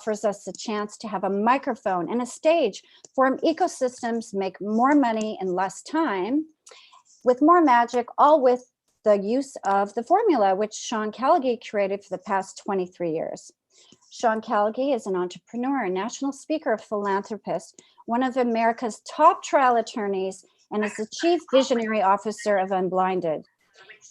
offers us a chance to have a microphone and a stage, form ecosystems, make more money in less time, with more magic, all with the use of the formula, which Sean Callaghy created for the past 23 years. Sean Callaghy is an entrepreneur, a national speaker, philanthropist, one of America's top trial attorneys, and is the chief visionary officer of Unblinded.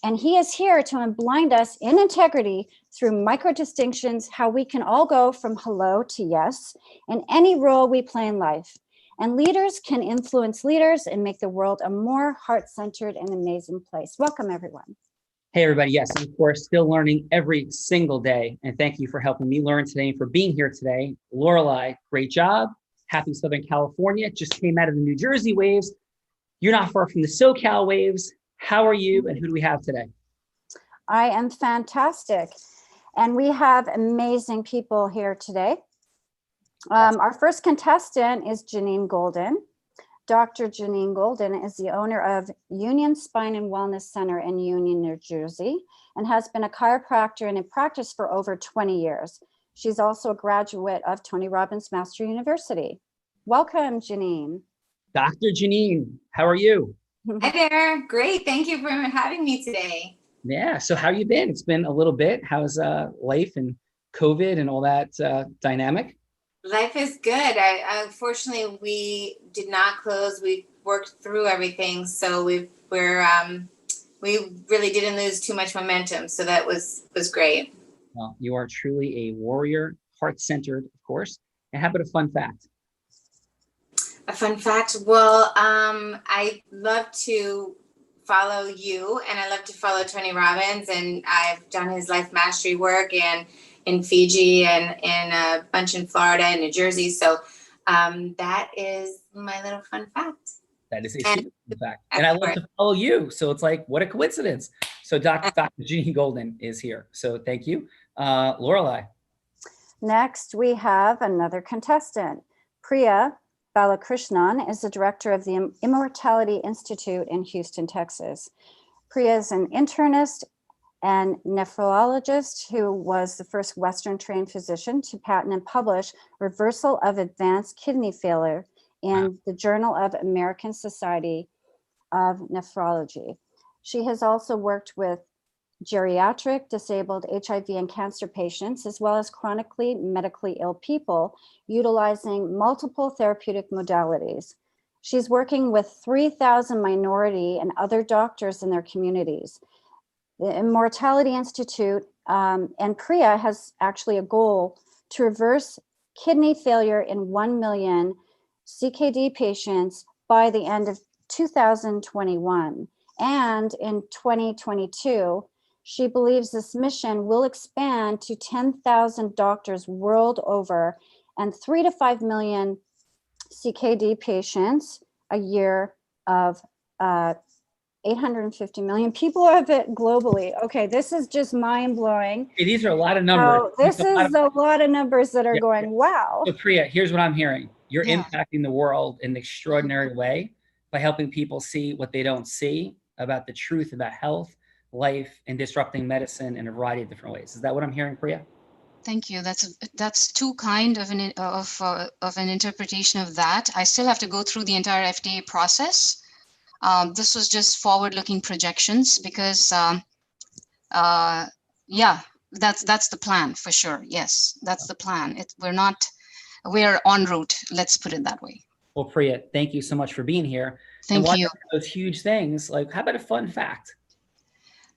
And he is here to unblind us in integrity through micro distinctions, how we can all go from hello to yes in any role we play in life. And leaders can influence leaders and make the world a more heart-centered and amazing place. Welcome, everyone. Hey, everybody. Yes, of course, still learning every single day. And thank you for helping me learn today and for being here today. Lorelei, great job. Happy Southern California. Just came out of the New Jersey waves. You're not far from the SoCal waves. How are you and who do we have today? I am fantastic. And we have amazing people here today. Our first contestant is Jeanine Golden. Dr. Jeanine Golden is the owner of Union Spine and Wellness Center in Union, New Jersey, and has been a chiropractor and in practice for over 20 years. She's also a graduate of Tony Robbins Master University. Welcome, Jeanine. Dr. Jeanine, how are you? Hi there. Great. Thank you for having me today. Yeah. So how you been? It's been a little bit. How's life and COVID and all that dynamic? Life is good. Unfortunately, we did not close. We worked through everything. So we really didn't lose too much momentum. So that was great. Well, you are truly a warrior, heart-centered, of course. And how about a fun fact? A fun fact. Well, I love to follow you and I love to follow Tony Robbins, and I've done his life mastery work and in Fiji and a bunch in Florida and New Jersey. So that is my little fun fact. That is a super fun fact. And I love to follow you. So it's like, what a coincidence. So Dr. Jeanine Golden is here. So thank you. Lorelei. Next, we have another contestant. Priya Balakrishnan is the director of the Immortality Institute in Houston, Texas. Priya is an internist and nephrologist who was the first Western-trained physician to patent and publish reversal of advanced kidney failure in the Journal of American Society of Nephrology. She has also worked with geriatric, disabled, HIV, and cancer patients, as well as chronically medically ill people, utilizing multiple therapeutic modalities. She's working with 3,000 minority and other doctors in their communities. The Immortality Institute and Priya has actually a goal to reverse kidney failure in 1 million CKD patients by the end of 2021. And in 2022, she believes this mission will expand to 10,000 doctors world over and 3 to 5 million CKD patients a year of 850 million people of it globally. Okay, this is just mind-blowing. Hey, these are a lot of numbers. So this is a lot of numbers that are going, wow. So Priya, here's what I'm hearing. You're impacting the world in an extraordinary way by helping people see what they don't see about the truth about health, life, and disrupting medicine in a variety of different ways. Is that what I'm hearing, Priya? Thank you. That's too kind of an interpretation of that. I still have to go through the entire FDA process. This was just forward-looking projections because, that's the plan for sure. Yes, that's the plan. We're en route. Let's put it that way. Well, Priya, thank you so much for being here. Thank you. Those huge things, like how about a fun fact?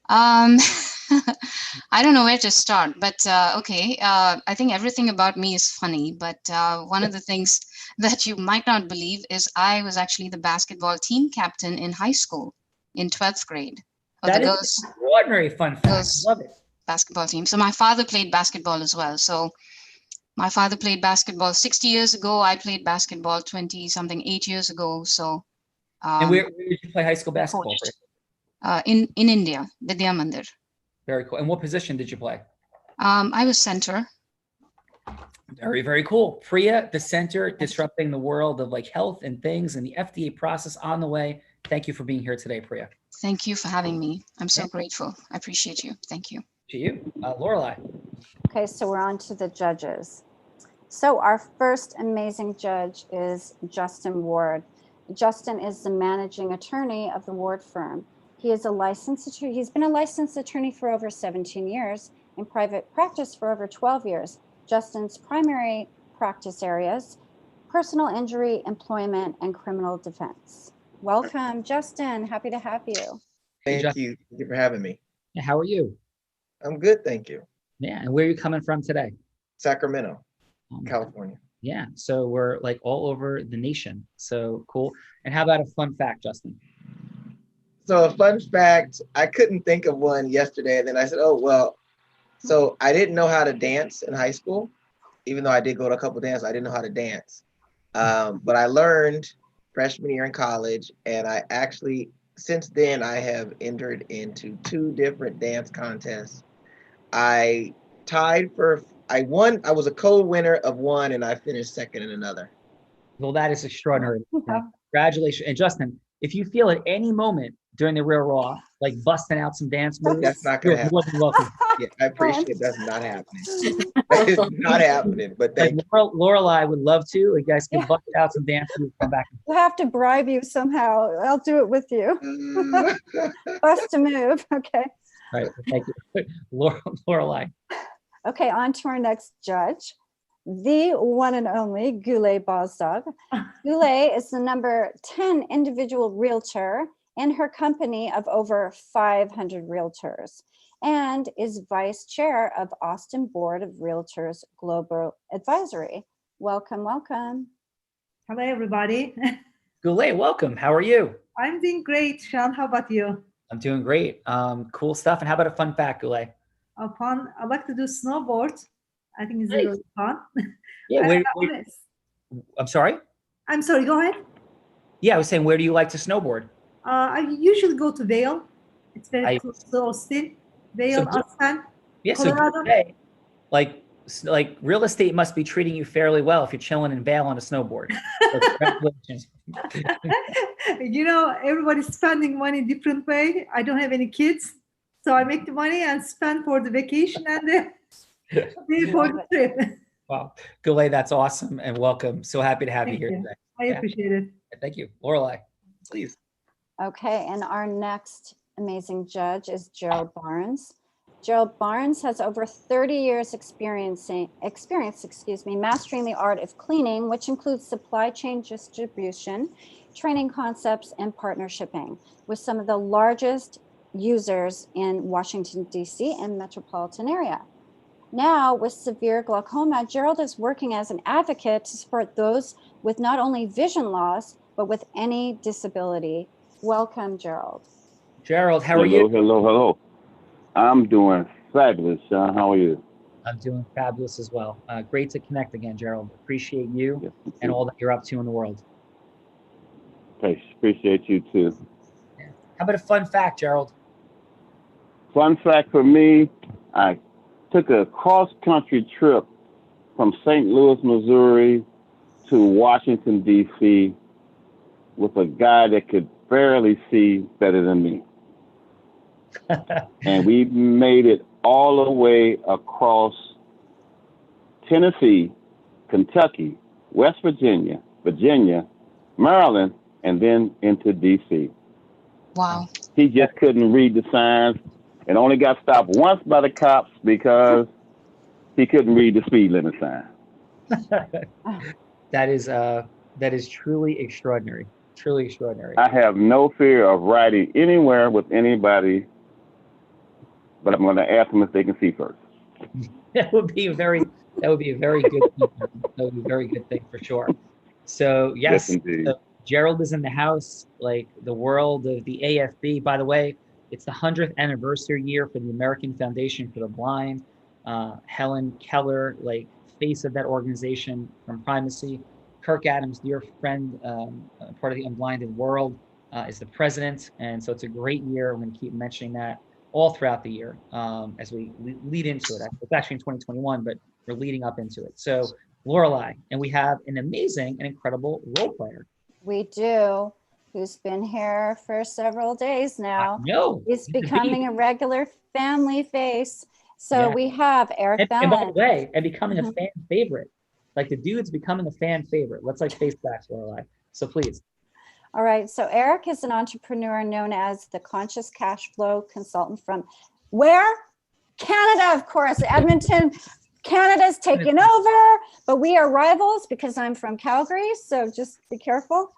I don't know where to start, but okay. I think everything about me is funny, but one of the things that you might not believe is I was actually the basketball team captain in high school in 12th grade. That is an extraordinary fun fact. Love it. Basketball team. So my father played basketball as well. So my father played basketball 60 years ago. I played basketball 8 years ago. So. And where did you play high school basketball? In India, Vidya Mandir. Very cool. And what position did you play? I was center. Very, very cool. Priya, the center, disrupting the world of like health and things and the FDA process on the way. Thank you for being here today, Priya. Thank you for having me. I'm so grateful. I appreciate you. Thank you. To you. Lorelei. Okay, so we're on to the judges. So our first amazing judge is Justin Ward. Justin is the managing attorney of the Ward firm. He is a licensed attorney. He's been a licensed attorney for over 17 years, in private practice for over 12 years. Justin's primary practice areas: personal injury, employment, and criminal defense. Welcome, Justin. Happy to have you. Thank you. Thank you for having me. Yeah, how are you? I'm good, thank you. Yeah, and where are you coming from today? Sacramento, Um, California. Yeah, so we're like all over the nation. So cool. And how about a fun fact, Justin? So a fun fact, I couldn't think of one yesterday, and then I said, oh, well, so I didn't know how to dance in high school. Even though I did go to a couple dances, I didn't know how to dance. But I learned freshman year in college, and I actually, since then, I have entered into 2 different dance contests. I won, I was a co-winner of one, and I finished second in another. Well, that is extraordinary. Wow. Congratulations. And Justin, if you feel at any moment during the Real Raw, like busting out some dance moves, That's not gonna you're happen. more than welcome. Yeah, I appreciate that's not happening. That is not happening, but Like thank Lorelai would love to. You guys can Yeah. bust out some dance moves, come back. We'll have to bribe you somehow. I'll do it with you. you. Bust a move. Okay. Right. Thank you. Lorelai. Okay, on to our next judge, the one and only Gule Bozdog. Gule is the number 10 individual realtor in her company of over 500 realtors and is vice chair of Austin Board of Realtors Global Advisory. Welcome, welcome. Hello, everybody. Goulet, welcome. How are you? I'm doing great, Sean. How about you? I'm doing great. Cool stuff. And how about a fun fact, Goulet? Fun. I like to do snowboard. I think it's Nice. really fun. Yeah. I'm sorry. I'm sorry. Go ahead. Yeah, I was saying, where do you like to snowboard? I usually go to Vail. It's very I- close to Austin. Vail, So- Aspen. Yeah. So Colorado? Goulet, like real estate must be treating you fairly well if you're chilling in Vail on a snowboard. So congratulations. You know, everybody's spending money different way. I don't have any kids, so I make the money and spend for the vacation and pay for the trip. Wow. Goulet, that's awesome and welcome. So happy to have you Thank here you. today. I Yeah. appreciate it. Thank you. Lorelai, please. Okay, and our next amazing judge is Gerald Barnes. Gerald Barnes has over 30 years experience, mastering the art of cleaning, which includes supply chain distribution, training concepts, and partnershiping with some of the largest users in Washington, D.C. and metropolitan area. Now, with severe glaucoma, Gerald is working as an advocate to support those with not only vision loss, but with any disability. Welcome, Gerald. Gerald, how are you? Hello. I'm doing fabulous, Sean. How are you? I'm doing fabulous as well. Great to connect again, Gerald. Appreciate you Yes, and all that you're up to in the world. appreciate you too. How about a fun fact, Gerald? Fun fact for me, I took a cross-country trip from St. Louis, Missouri to Washington, D.C. with a guy that could barely see better than me. And we made it all the way across Tennessee, Kentucky, West Virginia, Maryland, and then into D.C. Wow. He just couldn't read the signs and only got stopped once by the cops because he couldn't read the speed limit sign. That is truly extraordinary. Truly extraordinary. I have no fear of riding anywhere with anybody, but I'm going to ask them if they can see first. That would be a very good thing. That would be a very good thing for sure. So yes, indeed. so Gerald is in the house, like the world of the AFB. By the way, it's the 100th anniversary year for the American Foundation for the Blind. Helen Keller, like face of that organization from primacy. Kirk Adams, dear friend, part of the Unblinded world, is the president. And so it's a great year. I'm going to keep mentioning that all throughout the year as we lead into it. It's actually in 2021, but we're leading up into it. So Lorelai, and we have an amazing and incredible role player. We do, who's been here for several days now. No, He's becoming a regular family face. So Yeah. we have Eric and by the Bellin. way, and becoming a fan favorite. Like the dude's becoming a fan favorite. Let's like face facts, Lorelai. So please. All right. So Eric is an entrepreneur known as the Conscious Cash Flow Consultant from where? Canada, of course. Edmonton, Canada's taken over, but we are rivals because I'm from Calgary. So just be careful.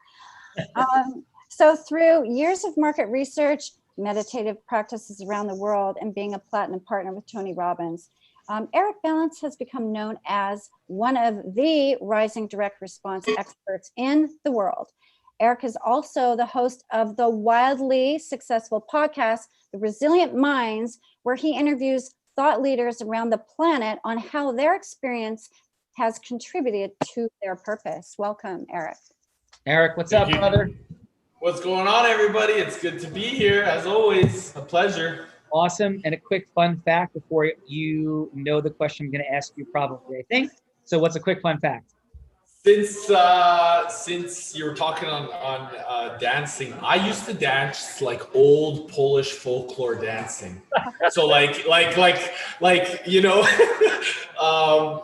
So through years of market research, meditative practices around the world, and being a platinum partner with Tony Robbins, Eric Balance has become known as one of the rising direct response experts in the world. Eric is also the host of the wildly successful podcast, The Resilient Minds, where he interviews thought leaders around the planet on how their experience has contributed to their purpose. Welcome, Eric. Eric, what's up, brother? What's going on, everybody? It's good to be here, as always. A pleasure. Awesome. And a quick fun fact before you know the question I'm going to ask you probably, I think. So what's a quick fun fact? Since you were talking on dancing, I used to dance like old Polish folklore dancing. So like you know,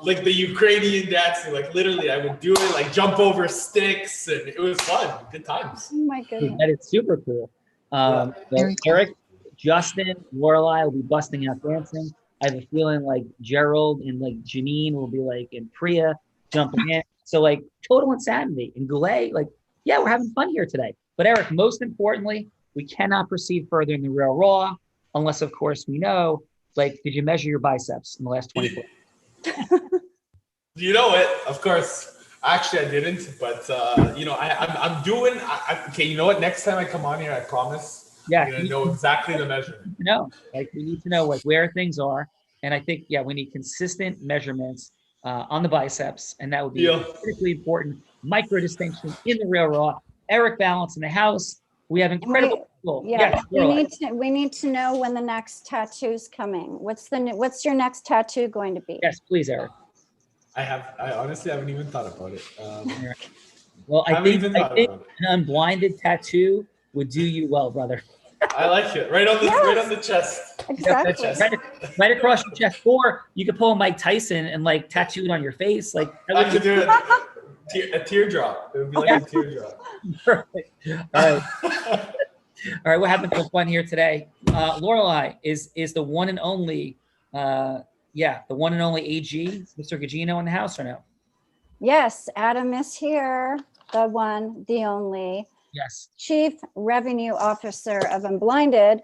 like the Ukrainian dancing. Like literally, I would do it like jump over sticks, and it was fun. Good times. Oh my goodness. That is super cool. So Very cool. Eric, Justin, Lorelai will be busting out dancing. I have a feeling like Gerald and like Jeanine will be like, and Priya jumping in. So like total insanity. And Goulet, like, yeah, we're having fun here today. But Eric, most importantly, we cannot proceed further in the real raw unless, of course, we know, like, did you measure your biceps in the last 24 hours? You know it, of course. Actually, I didn't, but you know, I'm doing. Okay, you know what? Next time I come on here, I promise. Yeah, I'm gonna know exactly the measurement. No, like we need to know like where things are, and I think we need consistent measurements on the biceps, and that would be critically important. Micro distinction in the real raw. Eric Balance in the house. We have incredible people. Yeah, we need to know when the next tattoo's coming. What's your next tattoo going to be? Yes, please, Eric. I honestly haven't even thought about it. Well, I think an unblinded tattoo would do you well, brother. I like it. Right on the chest. Exactly. Right across your chest. Or you could pull a Mike Tyson and like tattoo it on your face. Like I could do it. A teardrop. It would be like a teardrop. Perfect. All right. All right. What happened to fun here today? Lorelai is the one and only the one and only AG, Mr. Gugino in the house or no? Yes, Adam is here. The one, the only. Yes. Chief Revenue Officer of Unblinded,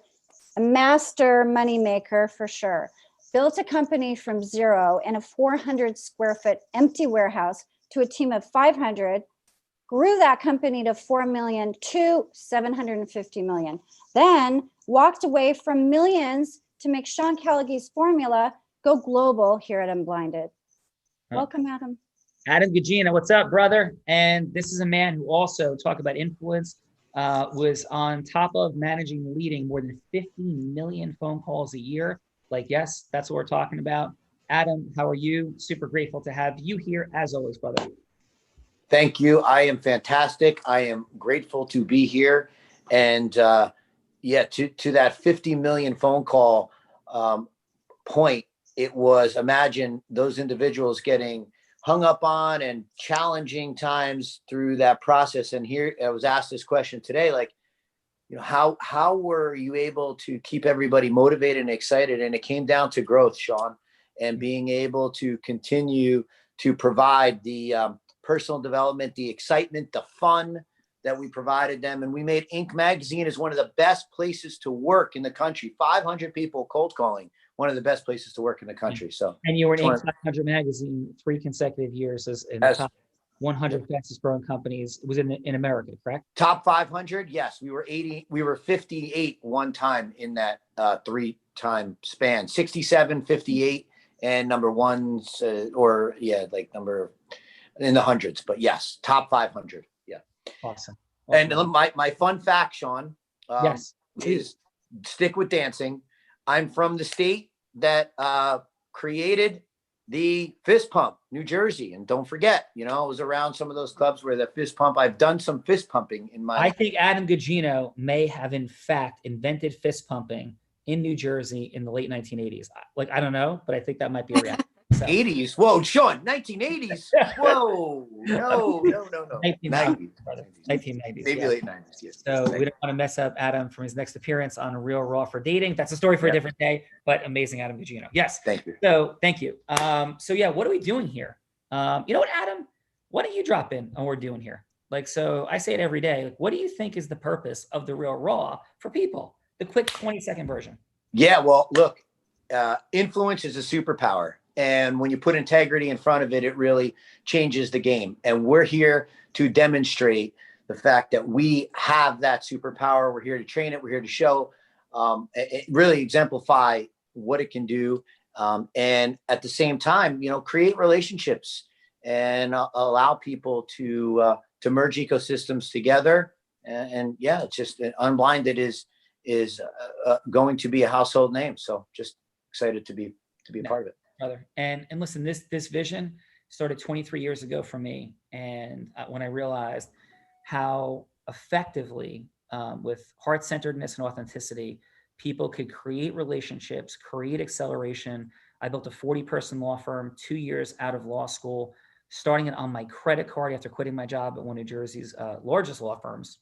a master moneymaker for sure. Built a company from zero in a 400 square foot empty warehouse to a team of 500, grew that company to 4 million to 750 million. Then walked away from millions to make Sean Callaghan's formula go global here at Unblinded. Welcome, Adam. Adam Gugino, what's up, brother? And this is a man who also, talk about influence, was on top of managing and leading more than 15 million phone calls a year. Like, yes, that's what we're talking about. Adam, how are you? Super grateful to have you here as always, brother. Thank you. I am fantastic. I am grateful to be here. And to that 50 million phone call point, it was, imagine those individuals getting hung up on and challenging times through that process. And here I was asked this question today, like, you know, how were you able to keep everybody motivated and excited? And it came down to growth, Sean, and being able to continue to provide the personal development, the excitement, the fun that we provided them. And we made Inc. magazine as one of the best places to work in the country. 500 people cold calling, one of the best places to work in the country. So, and you were in Inc. 500 magazine 3 consecutive years as in the top 100 fastest growing companies. It was in America, correct? Top 500. Yes, we were 58 one time in that 3-time span. 67, 58, and number ones number in the hundreds. But yes, top 500. Yeah. Awesome. And my fun fact, Sean, yes, is stick with dancing. I'm from the state that created the fist pump, New Jersey. And don't forget, you know, I was around some of those clubs where the fist pump, I've done some fist pumping in my. I think Adam Gugino may have in fact invented fist pumping in New Jersey in the late 1980s. Like, I don't know, but I think that might be a reality. So, 80s. Whoa, Sean, 1980s. Whoa, no. 1990s, brother. 1990s. Maybe Yeah. late 90s. Yes. So we don't want to mess up Adam from his next appearance on Real Raw for Dating. That's a story for a different day, but amazing Adam Gugino. Yes. Thank you. So thank you. So yeah, what are we doing here? You know what, Adam? Why don't you drop in on what we're doing here? Like, so I say it every day. Like, what do you think is the purpose of the Real Raw for people? The quick 20-second version. Yeah, well, look, influence is a superpower. And when you put integrity in front of it, it really changes the game. And we're here to demonstrate the fact that we have that superpower. We're here to train it. We're here to show, it really exemplify what it can do. And at the same time, create relationships and allow people to merge ecosystems together. And yeah, it's just Unblinded is going to be a household name. So just excited to be a part of it. Brother. And listen, this vision started 23 years ago for me. And when I realized how effectively, with heart-centeredness and authenticity, people could create relationships, create acceleration. I built a 40-person law firm 2 years out of law school, starting it on my credit card after quitting my job at one of New Jersey's largest law firms.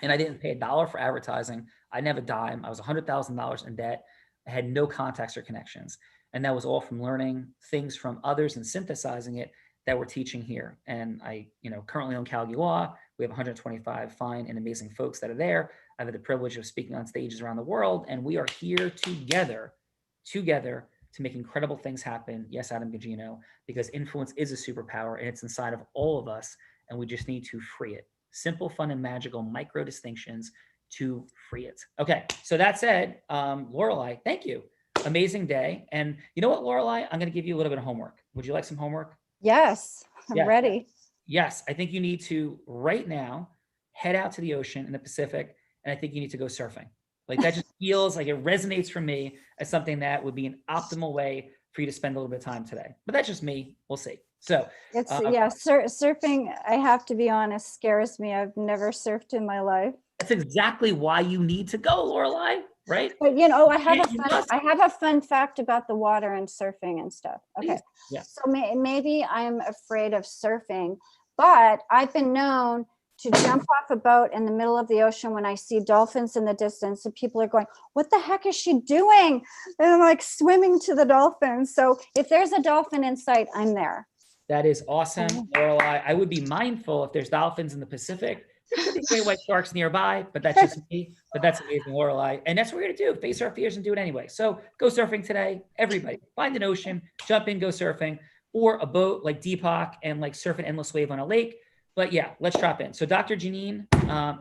And I didn't pay $1 for advertising. I didn't have a dime. I was $100,000 in debt. I had no contacts or connections. And that was all from learning things from others and synthesizing it that we're teaching here. And I, currently own Calgary Law. We have 125 fine and amazing folks that are there. I've had the privilege of speaking on stages around the world, and we are here together to make incredible things happen. Yes, Adam Gugino, because influence is a superpower and it's inside of all of us, and we just need to free it. Simple, fun, and magical micro distinctions to free it. Okay, so that said, Lorelei, thank you. Amazing day. And you know what, Lorelei? I'm going to give you a little bit of homework. Would you like some homework? Yes, I'm ready. Yes, I think you need to right now head out to the ocean in the Pacific, and I think you need to go surfing. Like, that just feels like it resonates for me as something that would be an optimal way for you to spend a little bit of time today. But that's just me. We'll see. So it's surfing, I have to be honest, scares me. I've never surfed in my life. That's exactly why you need to go, Lorelei, right? But I have a fun fact about the water and surfing and stuff. Okay. Yeah. So maybe I'm afraid of surfing, but I've been known to jump off a boat in the middle of the ocean when I see dolphins in the distance, and people are going, "What the heck is she doing?" And I'm like swimming to the dolphins. So if there's a dolphin in sight, I'm there. That is awesome, Lorelei. I would be mindful if there's dolphins in the Pacific. There could be great white sharks nearby, but that's just me. But that's amazing, Lorelei. And that's what we're going to do. Face our fears and do it anyway. So go surfing today. Everybody, find an ocean, jump in, go surfing, or a boat like Deepak and like surf an endless wave on a lake. But yeah, let's drop in. So Dr. Jeanine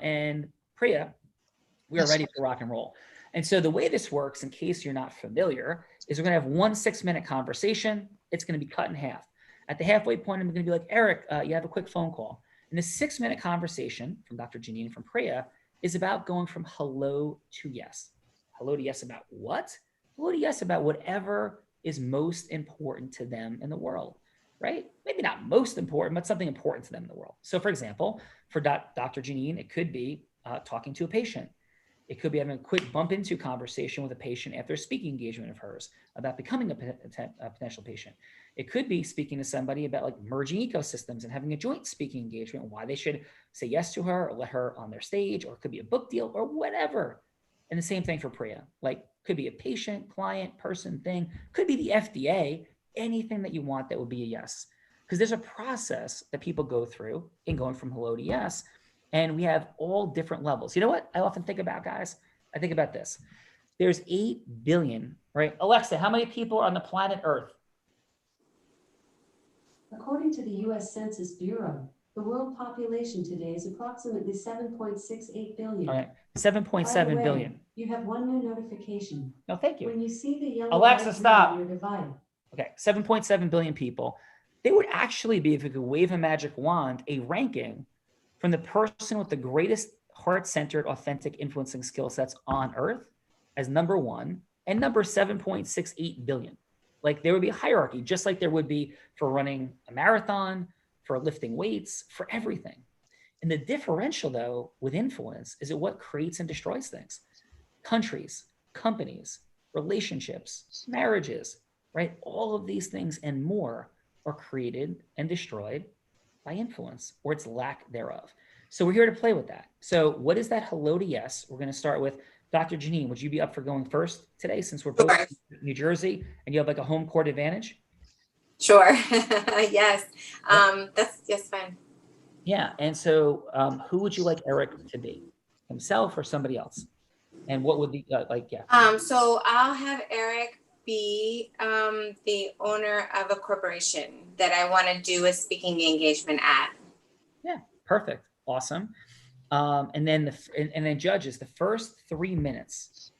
and Priya, we are ready for rock and roll. And so the way this works, in case you're not familiar, is we're going to have 1 6-minute conversation. It's going to be cut in half. At the halfway point, I'm going to be like, Eric, you have a quick phone call. And the 6-minute conversation from Dr. Jeanine and from Priya is about going from hello to yes. Hello to yes about what? Hello to yes about whatever is most important to them in the world, right? Maybe not most important, but something important to them in the world. So for example, for Dr. Jeanine, it could be talking to a patient. It could be having a quick bump into conversation with a patient after a speaking engagement of hers about becoming a potential patient. It could be speaking to somebody about like merging ecosystems and having a joint speaking engagement, why they should say yes to her or let her on their stage, or it could be a book deal or whatever. And the same thing for Priya, like could be a patient, client, person, thing, could be the FDA, anything that you want that would be a yes. Because there's a process that people go through in going from hello to yes. And we have all different levels. You know what I often think about, guys? I think about this. There's 8 billion, right? Alexa, how many people are on the planet Earth? According to the U.S. Census Bureau, the world population today is approximately 7.68 billion. All right, 7.7 billion. You have one new notification. No, thank you. When you see the yellow Alexa, stop. on your device. Okay, 7.7 billion people. They would actually be, if you could wave a magic wand, a ranking from the person with the greatest heart-centered, authentic, influencing skill sets on Earth as number 1 and number 7.68 billion. Like there would be a hierarchy, just like there would be for running a marathon, for lifting weights, for everything. And the differential, though, with influence is it what creates and destroys things. Countries, companies, relationships, marriages, right? All of these things and more are created and destroyed by influence or its lack thereof. So we're here to play with that. So what is that hello to yes? We're going to start with Dr. Jeanine. Would you be up for going first today, since we're both in New Jersey and you have like a home court advantage? Sure. Yes. That's fine. Yeah. And so who would you like Eric to be? Himself or somebody else? And what would the So I'll have Eric be the owner of a corporation that I want to do a speaking engagement at. Yeah, perfect. Awesome. And then judges, the first 3 minutes,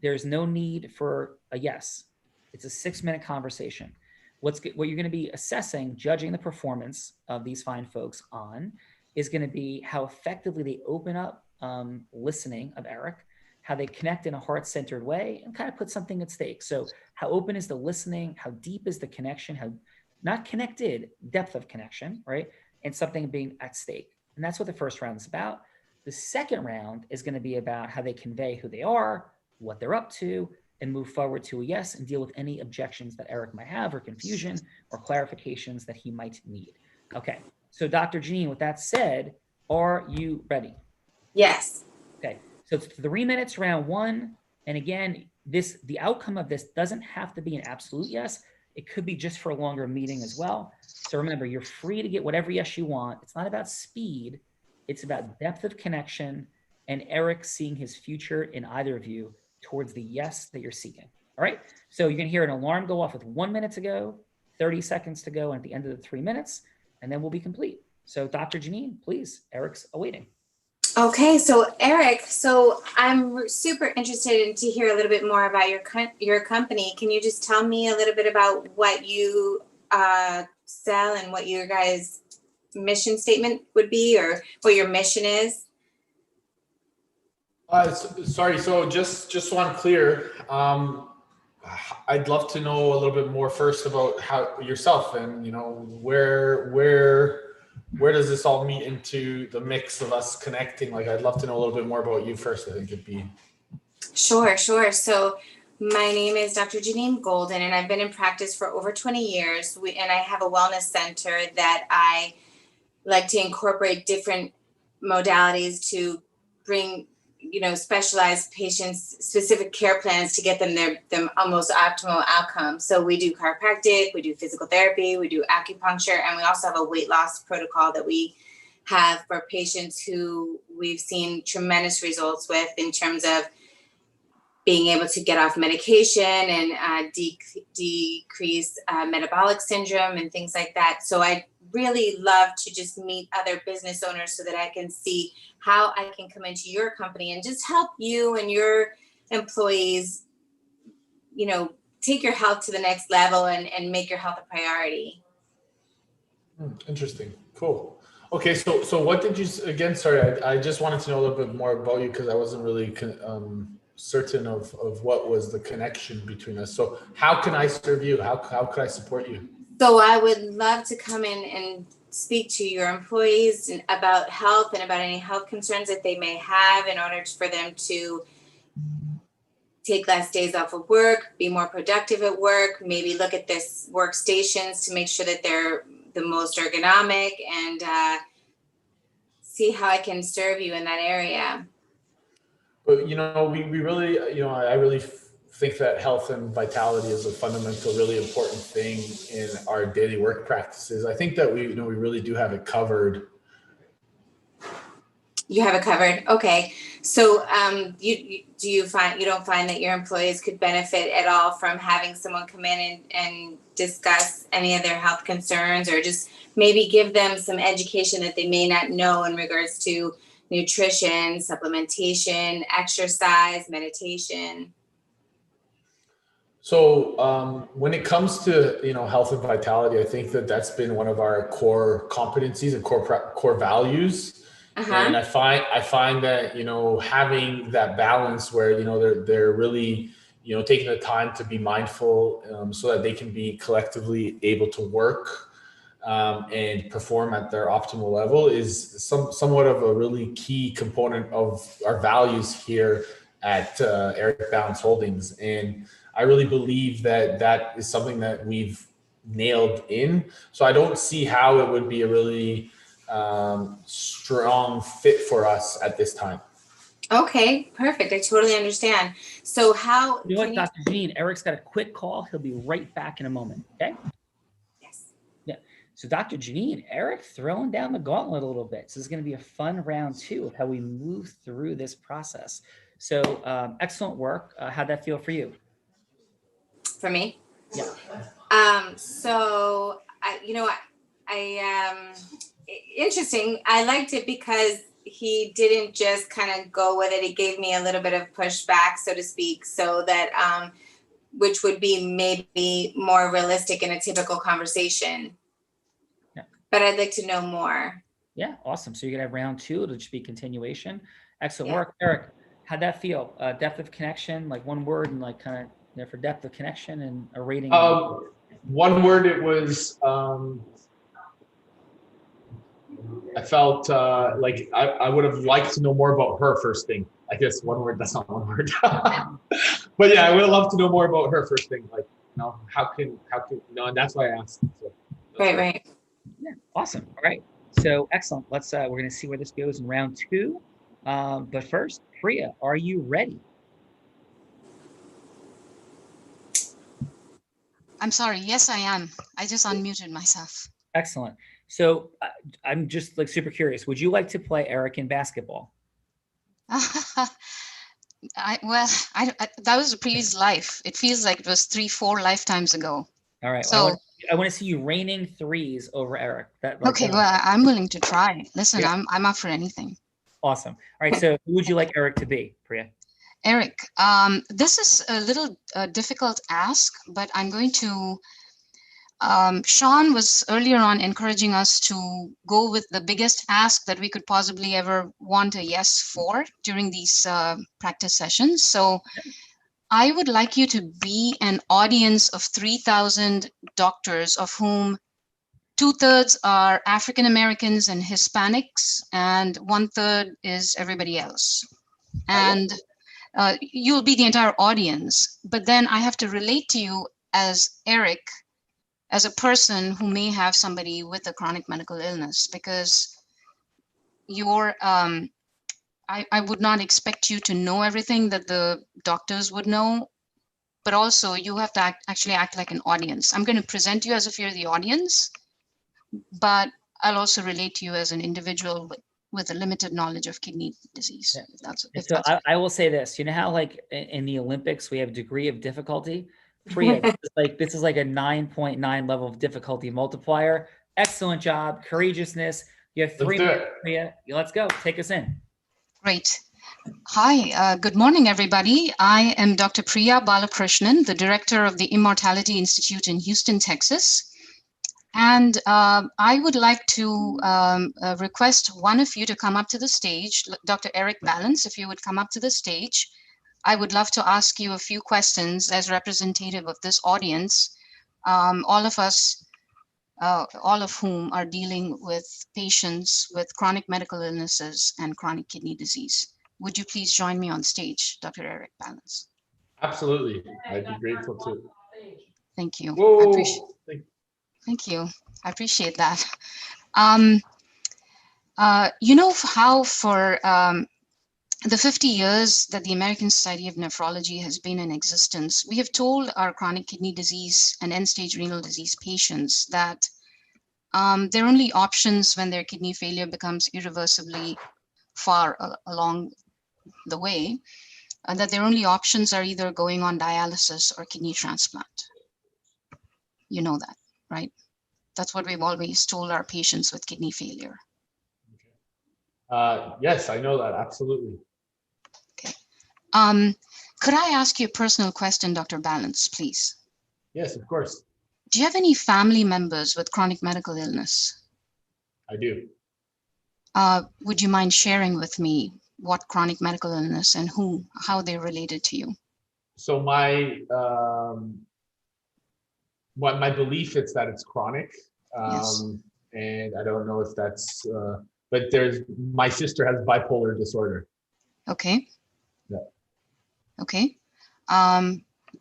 there's no need for a yes. It's a 6-minute conversation. What you're going to be assessing, judging the performance of these fine folks on is going to be how effectively they open up listening of Eric, how they connect in a heart-centered way, and kind of put something at stake. So how open is the listening? How deep is the connection? How not connected, depth of connection, right? And something being at stake. And that's what the first round is about. The second round is going to be about how they convey who they are, what they're up to, and move forward to a yes and deal with any objections that Eric might have or confusion or clarifications that he might need. Okay, so Dr. Jeanine, with that said, are you ready? Yes. Okay, so it's 3 minutes round one. And again, the outcome of this doesn't have to be an absolute yes. It could be just for a longer meeting as well. So remember, you're free to get whatever yes you want. It's not about speed. It's about depth of connection and Eric seeing his future in either of you towards the yes that you're seeking. All right. So you're going to hear an alarm go off with 1 minute to go, 30 seconds to go, and at the end of the 3 minutes, and then we'll be complete. So Dr. Jeanine, please, Eric's awaiting. Okay, so Eric, so I'm super interested to hear a little bit more about your company. Can you just tell me a little bit about what you sell and what your guys' mission statement would be, or what your mission is? Sorry, so just so I'm clear, I'd love to know a little bit more first about how yourself and, you know, where does this all meet into the mix of us connecting? Like, I'd love to know a little bit more about you first. I think it'd be. Sure. So my name is Dr. Jeanine Golden, and I've been in practice for over 20 years. And I have a wellness center that I like to incorporate different modalities to bring, you know, specialized patients specific care plans to get them their almost optimal outcomes. So we do chiropractic, we do physical therapy, we do acupuncture, and we also have a weight loss protocol that we have for patients who we've seen tremendous results with in terms of being able to get off medication and decrease metabolic syndrome and things like that. So I really love to just meet other business owners so that I can see how I can come into your company and just help you and your employees, you know, take your health to the next level and make your health a priority. Interesting. Cool. Okay. So what did you, again, sorry, I just wanted to know a little bit more about you because I wasn't really certain of what was the connection between us. So how can I serve you? How could I support you? So I would love to come in and speak to your employees about health and about any health concerns that they may have in order for them to take less days off of work, be more productive at work, maybe look at this workstations to make sure that they're the most ergonomic, and see how I can serve you in that area. But, you know, we really, you know, I really think that health and vitality is a fundamental, really important thing in our daily work practices. I think that we really do have it covered. You have it covered. Okay. So you don't find that your employees could benefit at all from having someone come in and discuss any of their health concerns, or just maybe give them some education that they may not know in regards to nutrition, supplementation, exercise, meditation? So when it comes to, you know, health and vitality, I think that that's been one of our core competencies and core values. And I find that, you know, having that balance where, you know, they're really, you know, taking the time to be mindful so that they can be collectively able to work and perform at their optimal level is somewhat of a really key component of our values here at Eric Balance Holdings. And I really believe that that is something that we've nailed in. So I don't see how it would be a really strong fit for us at this time. Okay, perfect. I totally understand. So how You know what, can Dr. Jeanine, Eric's got a quick call. He'll be right back in a moment, okay? Yes. Yeah. So Dr. Jeanine, Eric throwing down the gauntlet a little bit. So this is going to be a fun round 2 of how we move through this process. So excellent work. How'd that feel for you? For me? Yeah. So interesting. I liked it because he didn't just kind of go with it. He gave me a little bit of pushback, so to speak, so that which would be maybe more realistic in a typical conversation. Yeah. But I'd like to know more. Yeah, awesome. So you're gonna have round 2. It'll just be continuation. Excellent work, Eric. How'd that feel? Depth of connection, like one word, and like kind of for depth of connection and a rating. One word. It was. I felt like I would have liked to know more about her first thing. I guess one word, that's not one word. But yeah, I would have loved to know more about her first thing. Like, how can, and that's why I asked. So, Right. Yeah, awesome. All right. So excellent. Let's, we're going to see where this goes in round 2. But first, Priya, are you ready? I'm sorry. Yes, I am. I just unmuted myself. Excellent. So I'm just like super curious. Would you like to play Eric in basketball? That was a previous life. It feels like it was 3-4 lifetimes ago. All right. So I want to see you raining threes over Eric. Okay, well, I'm willing to try. Listen, Yeah. I'm up for anything. Awesome. All right. So who would you like Eric to be, Priya? Eric, this is a little difficult ask, but I'm going to. Sean was earlier on encouraging us to go with the biggest ask that we could possibly ever want a yes for during these practice sessions. So I would like you to be an audience of 3,000 doctors, of whom 2/3 are African Americans and Hispanics, and 1/3 is everybody else. And you'll be the entire audience. But then I have to relate to you as Eric, as a person who may have somebody with a chronic medical illness, because you're, I would not expect you to know everything that the doctors would know, but also you have to actually act like an audience. I'm going to present you as if you're the audience, but I'll also relate to you as an individual with a limited knowledge of kidney disease. Yeah. I will say this, you know how like in the Olympics, we have degree of difficulty? Priya, this is like a 9.9 level of difficulty multiplier. Excellent job, courageousness. You have 3 minutes, Priya. Let's go, take us in. Great. Hi, good morning, everybody. I am Dr. Priya Balakrishnan, the director of the Immortality Institute in Houston, Texas. And I would like to request one of you to come up to the stage. Dr. Eric Balance, if you would come up to the stage. I would love to ask you a few questions as representative of this audience, all of us, all of whom are dealing with patients with chronic medical illnesses and chronic kidney disease. Would you please join me on stage, Dr. Eric Balance? Absolutely. I'd be grateful too. Thank you. Whoa. Thank you. I appreciate that. You know how for the 50 years that the American Society of Nephrology has been in existence, we have told our chronic kidney disease and end-stage renal disease patients that their only options when their kidney failure becomes irreversibly far along the way, that their only options are either going on dialysis or kidney transplant. You know that, right? That's what we've always told our patients with kidney failure. Yes, I know that, absolutely. Okay. Could I ask you a personal question, Dr. Balance, please? Yes, of course. Do you have any family members with chronic medical illness? I do. Would you mind sharing with me what chronic medical illness and how they're related to you? So my belief is that it's chronic. Yes. And I don't know if that's, but my sister has bipolar disorder. Okay. Yeah. Okay.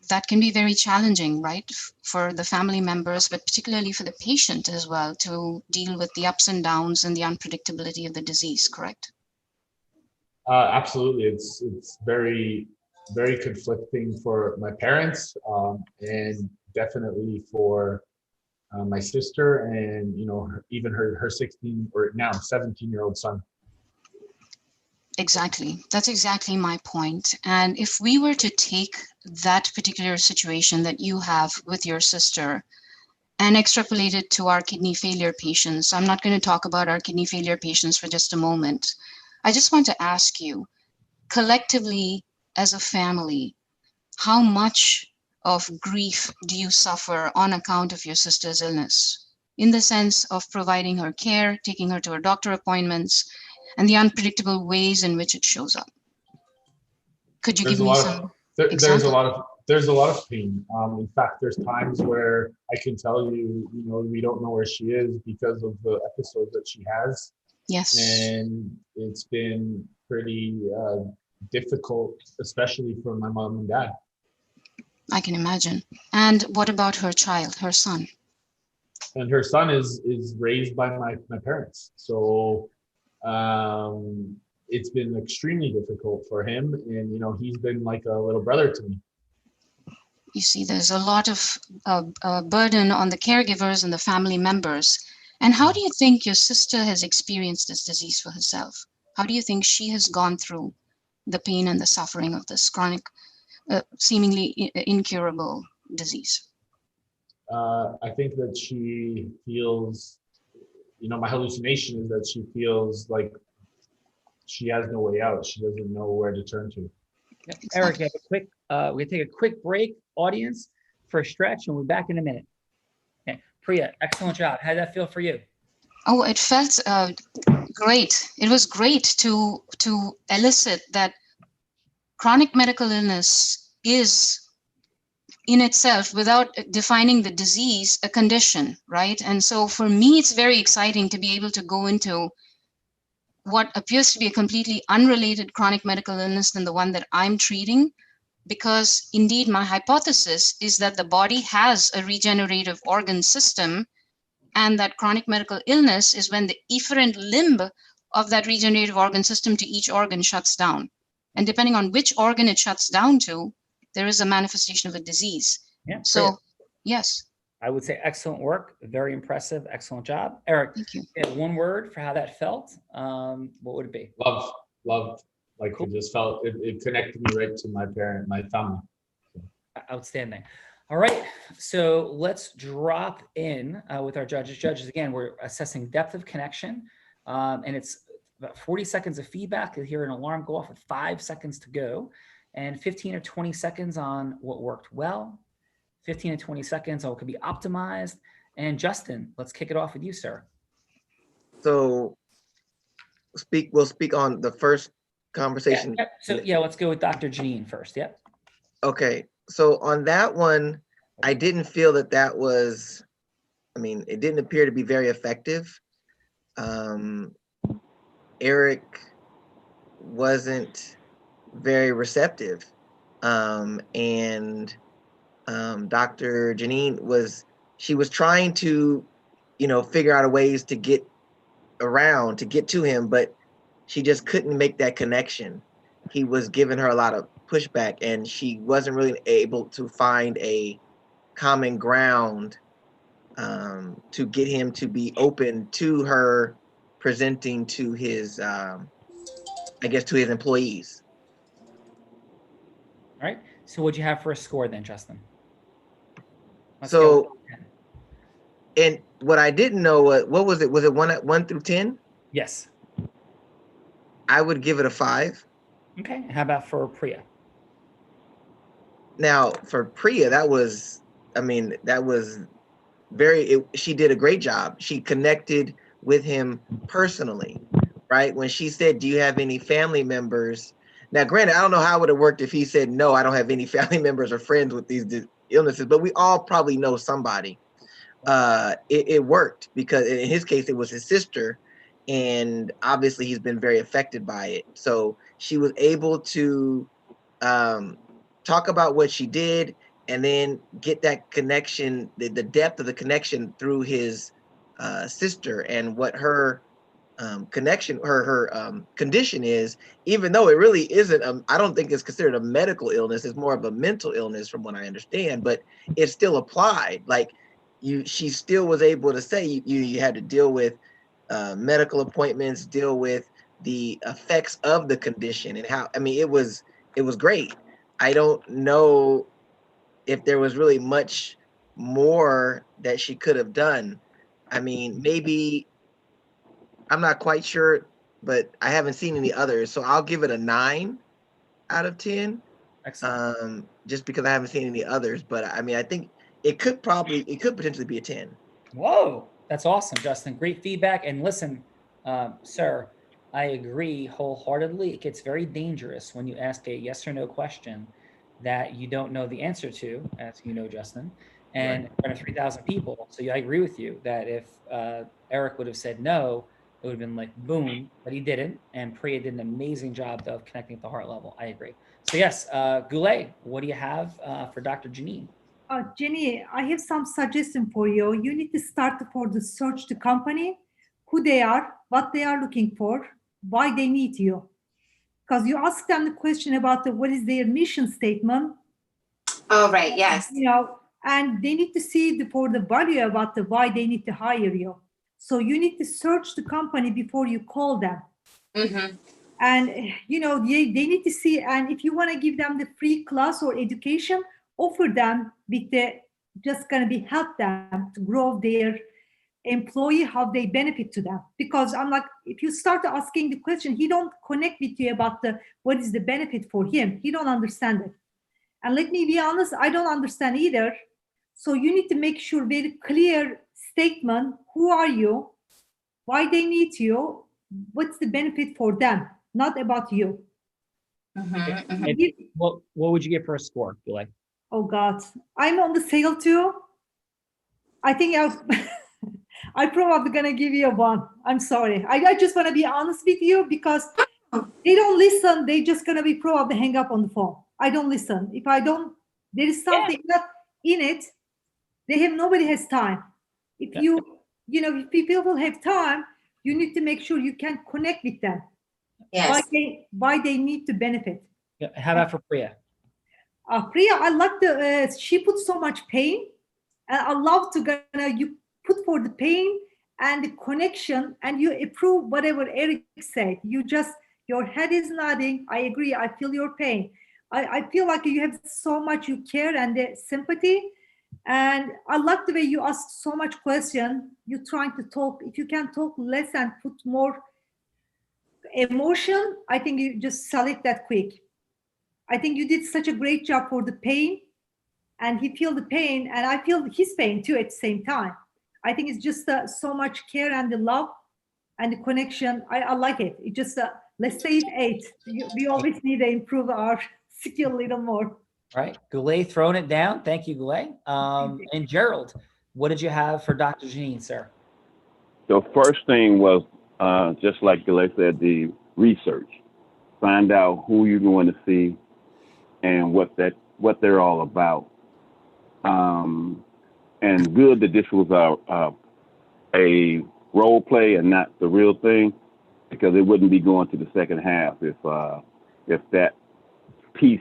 that can be very challenging, right, for the family members, but particularly for the patient as well, to deal with the ups and downs and the unpredictability of the disease, correct? Absolutely. It's very, very conflicting for my parents, and definitely for my sister, and even her 16 or now 17-year-old son. Exactly. That's exactly my point. And if we were to take that particular situation that you have with your sister and extrapolate it to our kidney failure patients, I'm not going to talk about our kidney failure patients for just a moment. I just want to ask you, collectively as a family, how much of grief do you suffer on account of your sister's illness, in the sense of providing her care, taking her to her doctor appointments, and the unpredictable ways in which it shows up? Could you give me some examples? There's a lot of pain. In fact, there's times where I can tell you, we don't know where she is because of the episodes that she has. Yes. And it's been pretty difficult, especially for my mom and dad. I can imagine. And what about her child, her son? And her son is raised by my parents. So it's been extremely difficult for him. And, he's been like a little brother to me. You see, there's a lot of burden on the caregivers and the family members. And how do you think your sister has experienced this disease for herself? How do you think she has gone through the pain and the suffering of this chronic, seemingly incurable disease? I think that she feels, my hallucination is that she feels like she has no way out. She doesn't know where to turn to. Yep. Eric, you have we're gonna take a quick break, audience, for a stretch, and we'll be back in a minute. Okay. Priya, excellent job. How did that feel for you? Oh, it felt great. It was great to elicit that chronic medical illness is in itself, without defining the disease, a condition, right? And so for me, it's very exciting to be able to go into what appears to be a completely unrelated chronic medical illness than the one that I'm treating, because indeed my hypothesis is that the body has a regenerative organ system, and that chronic medical illness is when the efferent limb of that regenerative organ system to each organ shuts down. And depending on which organ it shuts down to, there is a manifestation of a disease. Yeah. So, yes. I would say excellent work, very impressive, excellent job. Eric, Thank you. One word for how that felt, what would it be? Love. Like, cool. It just felt, it connected me right to my family. Outstanding. All right, so let's drop in with our judges. Judges, again, we're assessing depth of connection, and it's about 40 seconds of feedback. You'll hear an alarm go off with 5 seconds to go, and 15 or 20 seconds on what worked well, 15 to 20 seconds on what could be optimized. And Justin, let's kick it off with you, sir. So we'll speak on the first conversation. Yeah. So yeah, let's go with Dr. Jeanine first. Yep. Okay. So on that one, I didn't feel that was, it didn't appear to be very effective. Eric wasn't very receptive. And Dr. Jeanine was trying to, figure out ways to get to him, but she just couldn't make that connection. He was giving her a lot of pushback, and she wasn't really able to find a common ground to get him to be open to her presenting to his, to his employees. All right. So what'd you have for a score then, Justin? And what I didn't know, what was it? Was it 1 through 10? Yes. I would give it a 5. Okay. How about for Priya? Now, for Priya, that was she did a great job. She connected with him personally, right? When she said, do you have any family members? Now, granted, I don't know how it would have worked if he said, no, I don't have any family members or friends with these illnesses, but we all probably know somebody. It worked because in his case, it was his sister, and obviously he's been very affected by it. So she was able to talk about what she did, and then get that connection, the depth of the connection through his sister and what her connection, her condition is, even though it really isn't, I don't think it's considered a medical illness. It's more of a mental illness from what I understand, but it's still applied. Like she still was able to say you had to deal with medical appointments, deal with the effects of the condition and how, I mean, it was great. I don't know if there was really much more that she could have done. I mean, maybe, I'm not quite sure, but I haven't seen any others. So I'll give it a 9 out of 10. Excellent. Just because I haven't seen any others. But I mean, I think it could potentially be a 10. Whoa, that's awesome, Justin. Great feedback. And listen, sir, I agree wholeheartedly. It gets very dangerous when you ask a yes or no question that you don't know the answer to, as you know, Justin, and in front of 3,000 people. So yeah, I agree with you that if Eric would have said no, it would have been like boom, but he didn't. And Priya did an amazing job of connecting at the heart level. I agree. So yes, Goulet, what do you have for Dr. Jeanine? Jenny, I have some suggestion for you. You need to start for the search the company, who they are, what they are looking for, why they need you. Because you ask them the question about what is their mission statement. Oh, right. Yes. You know, and they need to see for the value about the why they need to hire you. So you need to search the company before you call them. Mm-hmm. And, you know, they need to see, and if you want to give them the free class or education, offer them with the, just going to be help them to grow their employee, how they benefit to them. Because I'm like, if you start asking the question, he don't connect with you about what is the benefit for him. He don't understand it. And let me be honest, I don't understand either. So you need to make sure very clear statement. Who are you? Why they need you? What's the benefit for them? Not about you. Mm-hmm. Mm-hmm. What would you give for a score, Goulet? Oh God, I'm on the sale too. I think I'm probably gonna give you a 1. I'm sorry. I just want to be honest with you because they don't listen. They just gonna be probably hang up on the phone. I don't listen. If I don't, there is something not in it. Nobody has time. If you know, if people have time, you need to make sure you can connect with them. Yes. Why they need to benefit. Yeah. How about for Priya? Priya, I like she put so much pain, and I love to you put for the pain and the connection, and you approve whatever Eric said. Your head is nodding. I agree. I feel your pain. I feel like you have so much you care and the sympathy, and I like the way you ask so much question. You're trying to talk. If you can talk less and put more emotion, I think you just sell it that quick. I think you did such a great job for the pain, and he feel the pain, and I feel his pain too at the same time. I think it's just so much care and the love and the connection. I like it. It just let's say it 8. We always need to improve our skill a little more. All right, Goulet throwing it down. Thank you, Goulet. And Gerald, what did you have for Dr. Jeanine, sir? The first thing was just like Goulet said, the research. Find out who you're going to see and what they're all about. And good that this was a role play and not the real thing, because it wouldn't be going to the second half if that piece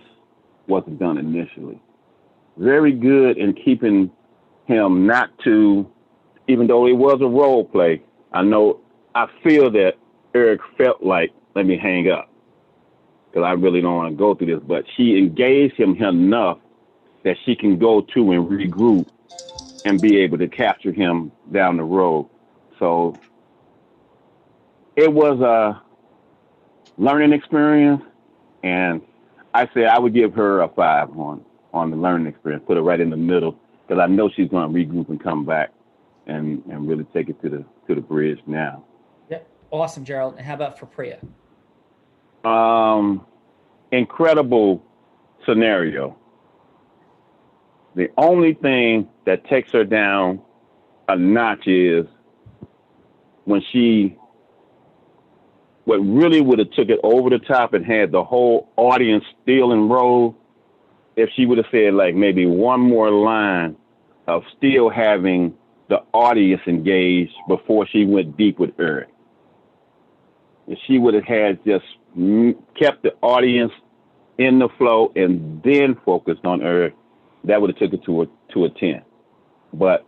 wasn't done initially. Very good in keeping him not to, even though it was a role play, I feel that Eric felt like, let me hang up, because I really don't want to go through this, but she engaged him enough that she can go to and regroup and be able to capture him down the road. So it was a learning experience, and I say I would give her a 5 on the learning experience, put it right in the middle, because I know she's going to regroup and come back and really take it to the bridge now. Yep, awesome, Gerald. And how about for Priya? Incredible scenario. The only thing that takes her down a notch is when what really would have took it over the top and had the whole audience still enrolled if she would have said like maybe one more line of still having the audience engaged before she went deep with Eric. If she would have had just kept the audience in the flow and then focused on Eric, that would have took it to a 10. But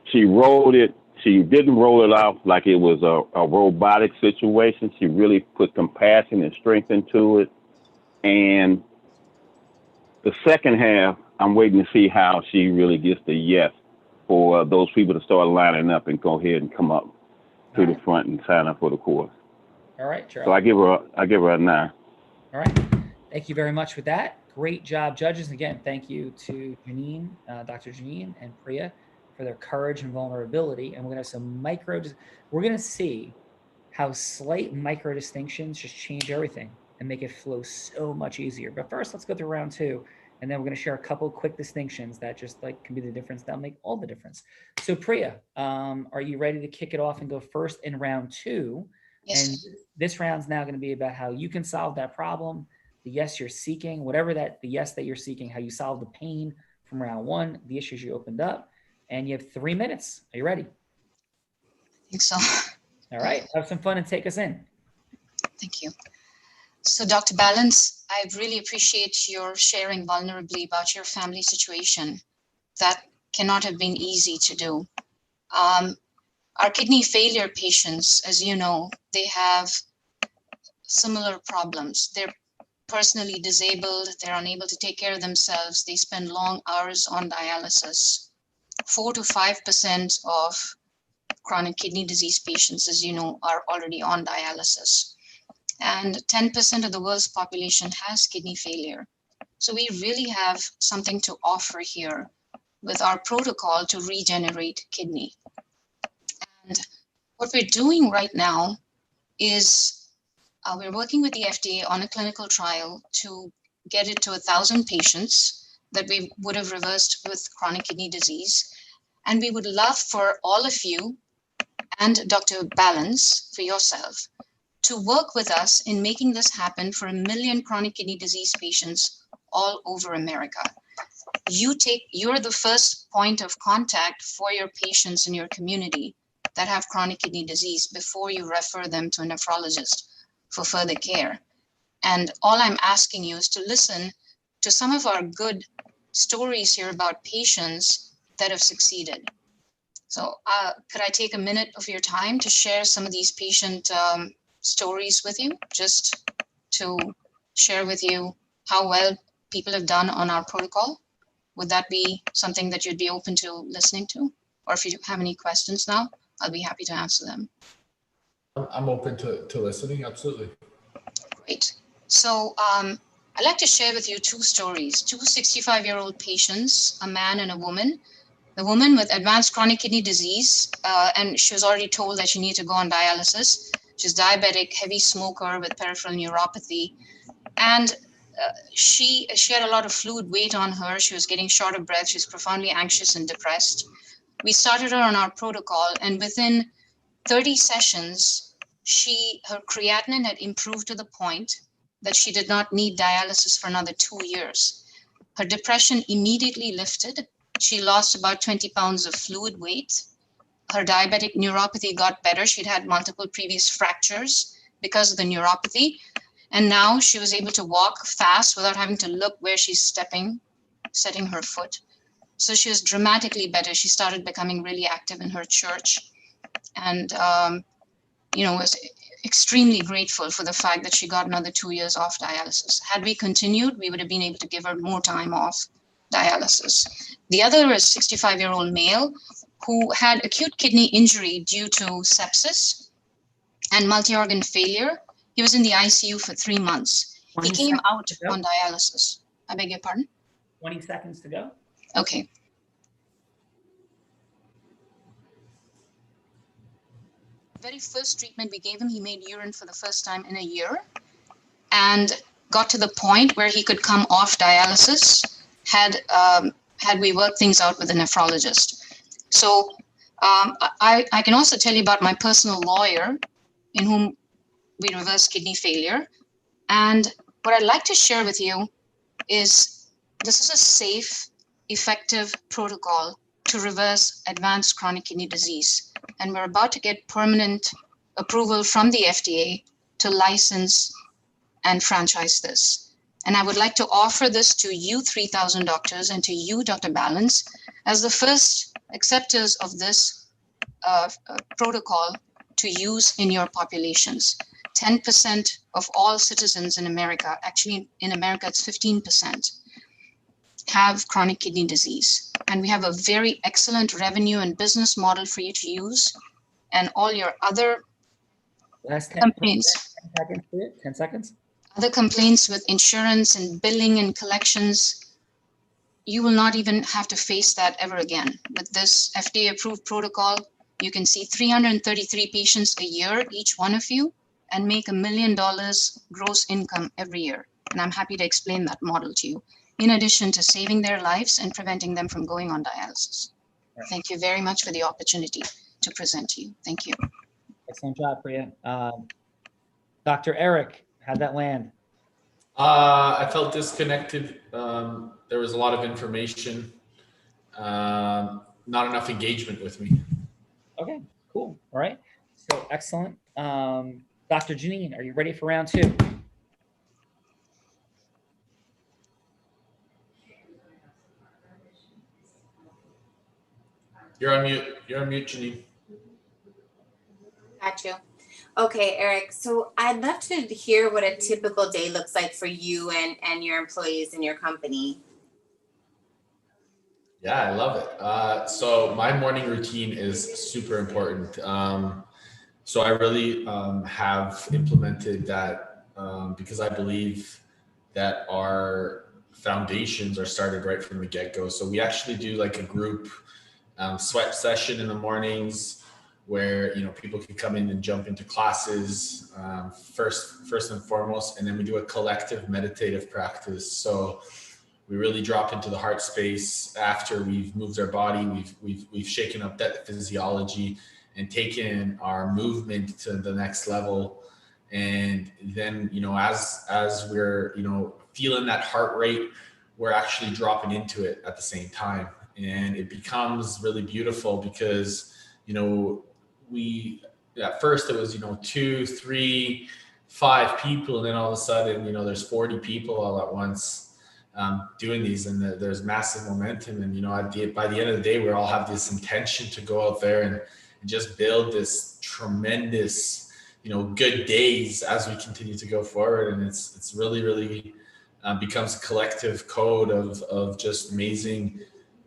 she rolled it. She didn't roll it off like it was a robotic situation. She really put compassion and strength into it. And the second half, I'm waiting to see how she really gets the yes for those people to start lining up and go ahead and come up to the front and sign up for the course. All right, Gerald. So I give her a 9. All right. Thank you very much for that. Great job, judges. And again, thank you to Jeanine, Dr. Jeanine and Priya for their courage and vulnerability. And we're going to have some we're going to see how slight micro distinctions just change everything and make it flow so much easier. But first, let's go through round 2. And then we're going to share a couple quick distinctions that just like can be the difference. That'll make all the difference. So Priya, are you ready to kick it off and go first in round 2? Yes. And this round's now going to be about how you can solve that problem, the yes you're seeking, whatever the yes that you're seeking, how you solve the pain from round 1, the issues you opened up, and you have 3 minutes. Are you ready? I think so. All right, have some fun and take us in. Thank you. So Dr. Balance, I really appreciate your sharing vulnerably about your family situation. That cannot have been easy to do. Our kidney failure patients, as you know, they have similar problems. They're personally disabled. They're unable to take care of themselves. They spend long hours on dialysis. 4 to 5% of chronic kidney disease patients, as you know, are already on dialysis. And 10% of the world's population has kidney failure. So we really have something to offer here with our protocol to regenerate kidney. And what we're doing right now is we're working with the FDA on a clinical trial to get it to 1,000 patients that we would have reversed with chronic kidney disease. And we would love for all of you and Dr. Balance, for yourself, to work with us in making this happen for 1 million chronic kidney disease patients all over America. You're the first point of contact for your patients in your community that have chronic kidney disease before you refer them to a nephrologist for further care. And all I'm asking you is to listen to some of our good stories here about patients that have succeeded. So could I take a minute of your time to share some of these patient stories with you, just to share with you how well people have done on our protocol? Would that be something that you'd be open to listening to? Or if you have any questions now, I'll be happy to answer them. I'm open to listening, absolutely. Great. So I'd like to share with you 2 stories, 2 65-year-old patients, a man and a woman. The woman with advanced chronic kidney disease, and she was already told that she needed to go on dialysis. She's diabetic, heavy smoker with peripheral neuropathy. And she had a lot of fluid weight on her. She was getting short of breath. She's profoundly anxious and depressed. We started her on our protocol, and within 30 sessions, her creatinine had improved to the point that she did not need dialysis for another 2 years. Her depression immediately lifted. She lost about 20 pounds of fluid weight. Her diabetic neuropathy got better. She'd had multiple previous fractures because of the neuropathy. And now she was able to walk fast without having to look where she's setting her foot. So she was dramatically better. She started becoming really active in her church, and was extremely grateful for the fact that she got another 2 years off dialysis. Had we continued, we would have been able to give her more time off dialysis. The other is a 65-year-old male who had acute kidney injury due to sepsis and multi-organ failure. He was in the ICU for 3 months. He came out on dialysis. I beg your pardon? 20 seconds to go. Okay. Very first treatment we gave him, he made urine for the first time in a year and got to the point where he could come off dialysis had we worked things out with a nephrologist. So I can also tell you about my personal lawyer in whom we reversed kidney failure. And what I'd like to share with you is This is a safe, effective protocol to reverse advanced chronic kidney disease. And we're about to get permanent approval from the FDA to license and franchise this. And I would like to offer this to you 3,000 doctors and to you, Dr. Balance, as the first acceptors of this protocol to use in your populations. 10% of all citizens in America, actually in America it's 15%, have chronic kidney disease. And we have a very excellent revenue and business model for you to use. And all your other Last 10 complaints. 10 seconds. 10 seconds. Other complaints with insurance and billing and collections, you will not even have to face that ever again. With this FDA-approved protocol, you can see 333 patients a year, each one of you, and make $1 million gross income every year. And I'm happy to explain that model to you, in addition to saving their lives and preventing them from going on dialysis. Right. Thank you very much for the opportunity to present to you. Thank you. Excellent job, Priya. Dr. Eric, how'd that land? I felt disconnected. There was a lot of information, not enough engagement with me. Okay, cool. All right. So excellent. Dr. Jeanine, are you ready for round two? You're on mute. You're on mute, Jeanine. Got you. Okay, Eric. So I'd love to hear what a typical day looks like for you and your employees in your company. Yeah, I love it. So my morning routine is super important. So I really have implemented that because I believe that our foundations are started right from the get-go. So we actually do like a group sweat session in the mornings where, you know, people can come in and jump into classes first and foremost, and then we do a collective meditative practice. So we really drop into the heart space after we've moved our body, we've shaken up that physiology and taken our movement to the next level. And then, you know, as we're, you know, feeling that heart rate, we're actually dropping into it at the same time. And it becomes really beautiful because, you know, at first it was, you know, 2, 3, 5 people. And then all of a sudden, you know, there's 40 people all at once doing these, and there's massive momentum. And, you know, by the end of the day, we all have this intention to go out there and just build this tremendous, you know, good days as we continue to go forward. And it's really, really becomes a collective code of just amazing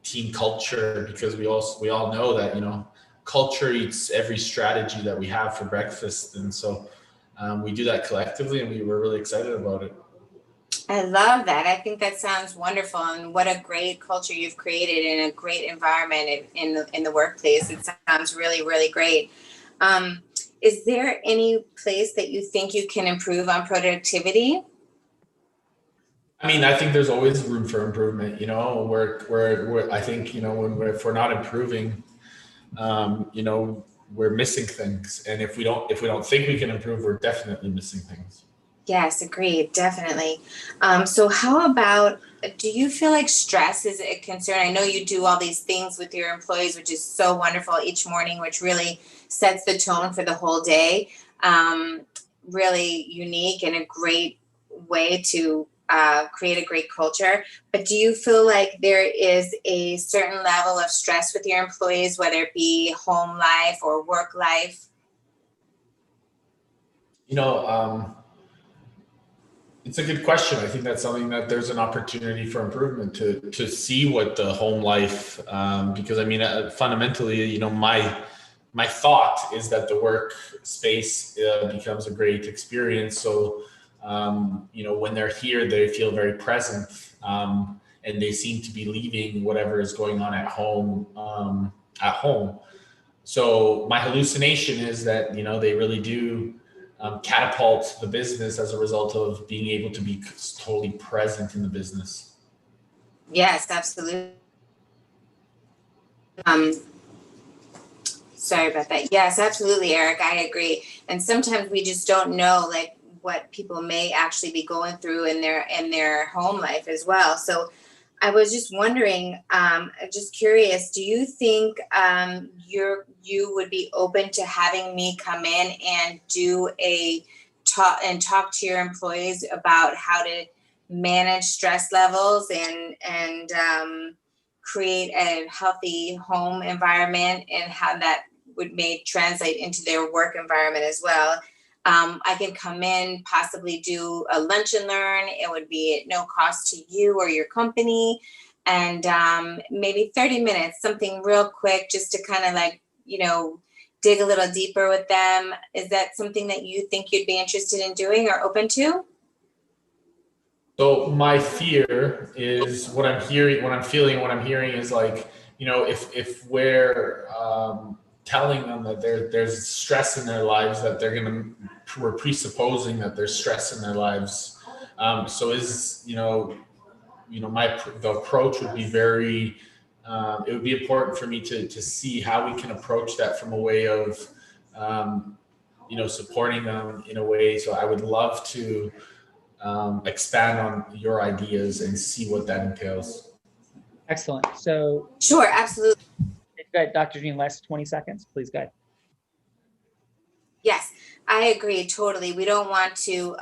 team culture, because we all know that, you know, culture eats every strategy that we have for breakfast. And so we do that collectively, and we were really excited about it. I love that. I think that sounds wonderful, and what a great culture you've created in a great environment in the workplace. It sounds really, really great. Is there any place that you think you can improve on productivity? I mean, I think there's always room for improvement. You know, we're I think, you know, if we're not improving, you know, we're missing things. And if we don't think we can improve, we're definitely missing things. Yes, agreed, definitely. So how about, do you feel like stress is a concern? I know you do all these things with your employees, which is so wonderful each morning, which really sets the tone for the whole day. Really unique and a great way to create a great culture. But do you feel like there is a certain level of stress with your employees, whether it be home life or work life? You know, it's a good question. I think that's something that there's an opportunity for improvement to see what the home life, because I mean, fundamentally, you know, my thought is that the workspace becomes a great experience. So, you know, when they're here, they feel very present, and they seem to be leaving whatever is going on at home. So my hallucination is that, you know, they really do catapult the business as a result of being able to be totally present in the business. Yes, absolutely. Sorry about that. Yes, absolutely, Eric. I agree. And sometimes we just don't know, like, what people may actually be going through in their home life as well. So I was just wondering, just curious, do you think you would be open to having me come in and do talk to your employees about how to manage stress levels and create a healthy home environment, and how that would translate into their work environment as well? I could come in, possibly do a lunch and learn. It would be at no cost to you or your company. And maybe 30 minutes, something real quick, just to kind of like, dig a little deeper with them. Is that something that you think you'd be interested in doing or open to? So my fear is what I'm hearing, what I'm feeling, what I'm hearing is like, if we're telling them that there's stress in their lives, that we're presupposing that there's stress in their lives. So the approach would be very, it would be important for me to see how we can approach that from a way of, supporting them in a way. So I would love to expand on your ideas and see what that entails. Excellent. So Sure, absolutely. go ahead, Dr. Jeanine, last 20 seconds, please go ahead. Yes, I agree totally. We don't want to,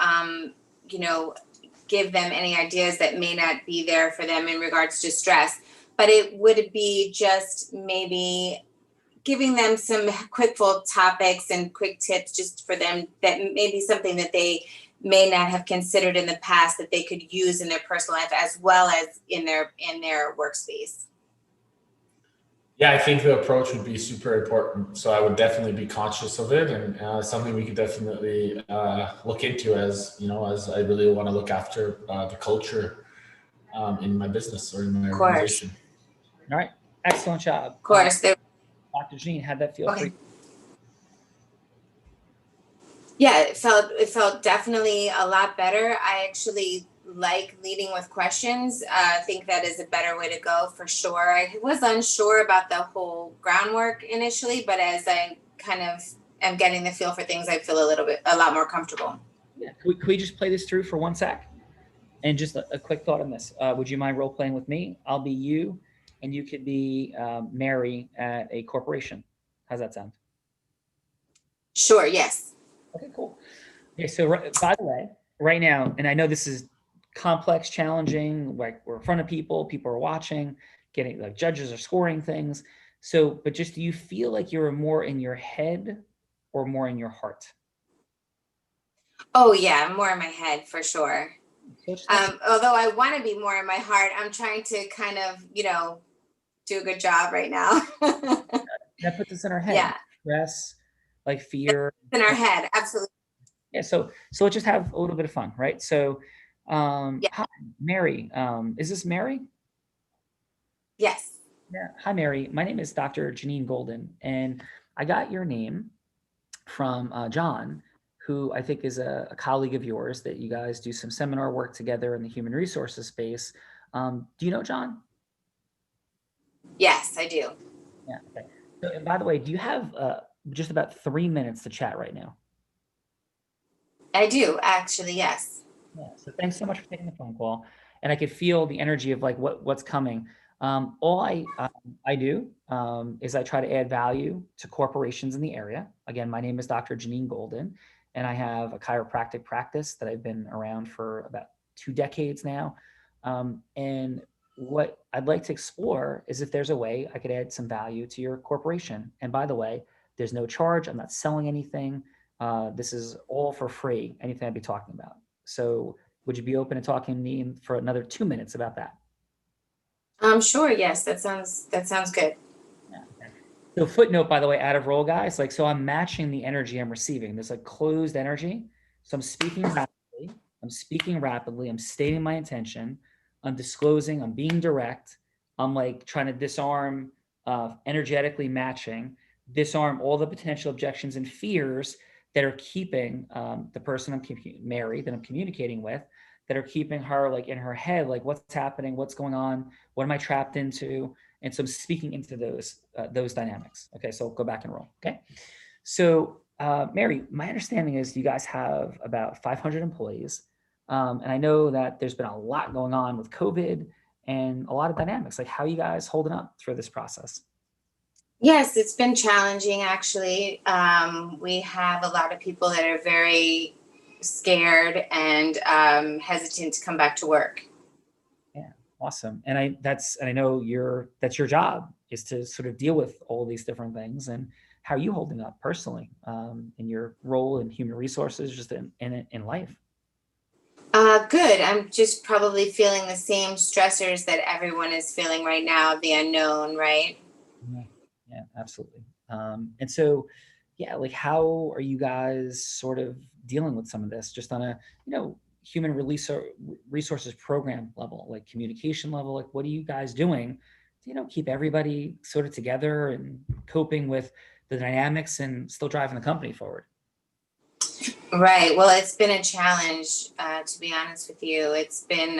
give them any ideas that may not be there for them in regards to stress, but it would be just maybe giving them some quick full topics and quick tips just for them, that may be something that they may not have considered in the past that they could use in their personal life as well as in their workspace. Yeah, I think the approach would be super important. So I would definitely be conscious of it, and something we could definitely look into as I really want to look after the culture in my business or in my organization. All right, excellent job. Of course. Dr. Jeanine, how'd that feel for you? Yeah, it felt definitely a lot better. I actually like leading with questions. I think that is a better way to go for sure. I was unsure about the whole groundwork initially, but as I kind of am getting the feel for things, I feel a lot more comfortable. Yeah. Could we just play this through for 1 sec? And just a quick thought on this. Would you mind role playing with me? I'll be you, and you could be Mary at a corporation. How's that sound? Sure. Yes. Okay, cool. Okay, so by the way, right now, and I know this is complex, challenging, like we're in front of people are watching, getting like judges are scoring things. So, but just, do you feel like you're more in your head or more in your heart? Oh yeah, more in my head for sure. So although I want to be more in my heart, I'm trying to kind of, do a good job right now. that puts us in our head. Yeah. Stress, like fear. In our head, absolutely. Yeah. So let's just have a little bit of fun, right? So, Yeah. Hi, Mary. Is this Mary? Yes. Yeah. Hi, Mary. My name is Dr. Jeanine Golden, and I got your name from John, who I think is a colleague of yours that you guys do some seminar work together in the human resources space. Do you know John? Yes, I do. Yeah. Okay. So, and by the way, do you have just about 3 minutes to chat right now? I do, actually, yes. Yeah. So thanks so much for taking the phone call. And I could feel the energy of like what's coming. All I do is I try to add value to corporations in the area. Again, my name is Dr. Jeanine Golden, and I have a chiropractic practice that I've been around for about 2 decades now. And what I'd like to explore is if there's a way I could add some value to your corporation. And by the way, there's no charge. I'm not selling anything. This is all for free, anything I'd be talking about. So would you be open to talking to me for another 2 minutes about that? Sure. Yes, that sounds good. Yeah, okay. So footnote, by the way, out of role, guys, like, so I'm matching the energy I'm receiving. There's like closed energy. So I'm speaking rapidly. I'm stating my intention. I'm disclosing, I'm being direct. I'm like trying to disarm, energetically matching, disarm all the potential objections and fears that are keeping the person Mary, that I'm communicating with, that are keeping her like in her head, like what's happening, what's going on, what am I trapped into? And so I'm speaking into those dynamics. Okay, so go back and roll. Okay, so Mary, my understanding is you guys have about 500 employees. And I know that there's been a lot going on with COVID and a lot of dynamics. Like, how are you guys holding up through this process? Yes, it's been challenging, actually. We have a lot of people that are very scared and hesitant to come back to work. Yeah, awesome. And I know that's your job, is to sort of deal with all these different things. And how are you holding up personally in your role in human resources, just in life? Good. I'm just probably feeling the same stressors that everyone is feeling right now, the unknown, right? Yeah, absolutely. And so, yeah, like, how are you guys sort of dealing with some of this, just on a, human resources program level, like communication level? Like, what are you guys doing to, keep everybody sort of together and coping with the dynamics and still driving the company forward? Right. Well, it's been a challenge, to be honest with you. It's been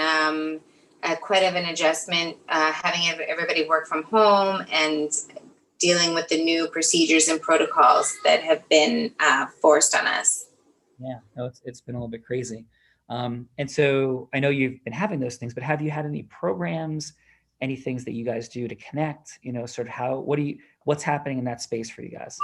quite of an adjustment, having everybody work from home and dealing with the new procedures and protocols that have been forced on us. Yeah, no, it's been a little bit crazy. And so I know you've been having those things, but have you had any programs, any things that you guys do to connect, sort of what's happening in that space for you guys?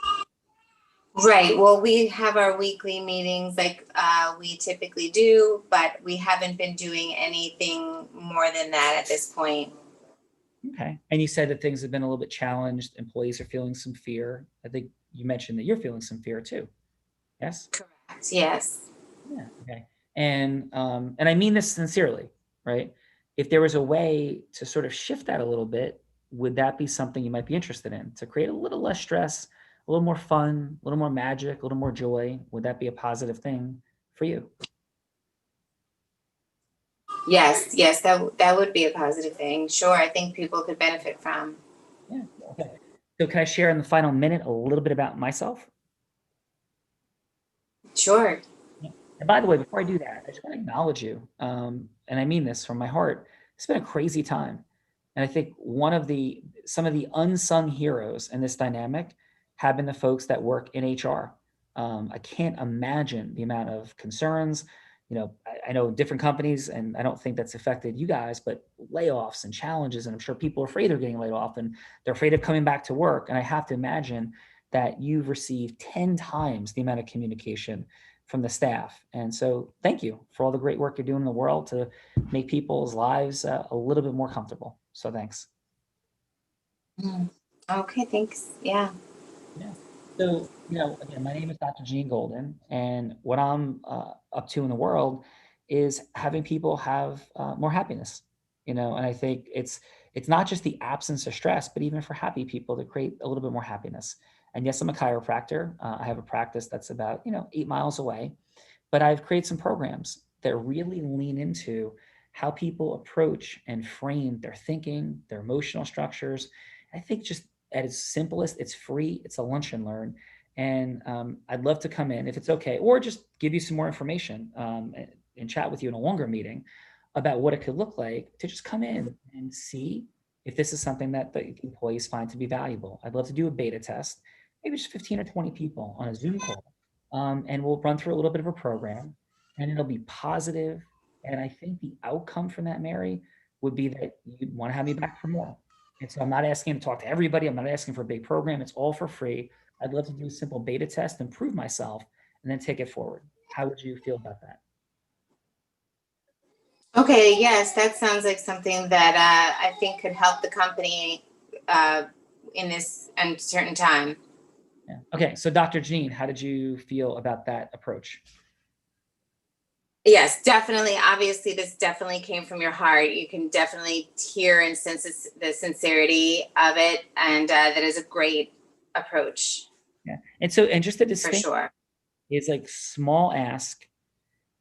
Right. Well, we have our weekly meetings like we typically do, but we haven't been doing anything more than that at this point. Okay. And you said that things have been a little bit challenged. Employees are feeling some fear. I think you mentioned that you're feeling some fear too. Yes? Correct. Yes. Yeah. Okay. And I mean this sincerely, right? If there was a way to sort of shift that a little bit, would that be something you might be interested in, to create a little less stress, a little more fun, a little more magic, a little more joy? Would that be a positive thing for you? Yes. Yes. That would be a positive thing. Sure. I think people could benefit from. Yeah. Okay. So can I share in the final minute a little bit about myself? Sure. And by the way, before I do that, I just want to acknowledge you. And I mean this from my heart. It's been a crazy time. And I think some of the unsung heroes in this dynamic have been the folks that work in HR. I can't imagine the amount of concerns. I know different companies, and I don't think that's affected you guys, but layoffs and challenges, and I'm sure people are afraid they're getting laid off and they're afraid of coming back to work. And I have to imagine that you've received 10 times the amount of communication from the staff. And so thank you for all the great work you're doing in the world to make people's lives a little bit more comfortable. So thanks. Okay, thanks. Yeah. Yeah. So, again, my name is Dr. Jeanine Golden, and what I'm up to in the world is having people have more happiness, and I think it's not just the absence of stress, but even for happy people to create a little bit more happiness. And yes, I'm a chiropractor. I have a practice that's about, 8 miles away, but I've created some programs that really lean into how people approach and frame their thinking, their emotional structures. I think just at its simplest, it's free. It's a lunch and learn. And I'd love to come in if it's okay, or just give you some more information and chat with you in a longer meeting about what it could look like to just come in and see if this is something that the employees find to be valuable. I'd love to do a beta test, maybe just 15 or 20 people on a Zoom call. And we'll run through a little bit of a program, and it'll be positive. And I think the outcome from that, Mary, would be that you'd want to have me back for more. And so I'm not asking to talk to everybody. I'm not asking for a big program. It's all for free. I'd love to do a simple beta test and prove myself and then take it forward. How would you feel about that? Okay. Yes, that sounds like something that I think could help the company in this uncertain time. Yeah. Okay. So Dr. Jeanine, how did you feel about that approach? Yes, definitely. Obviously, this definitely came from your heart. You can definitely hear and sense the sincerity of it. And that is a great approach. Yeah. And just a For distinct sure. is like small ask,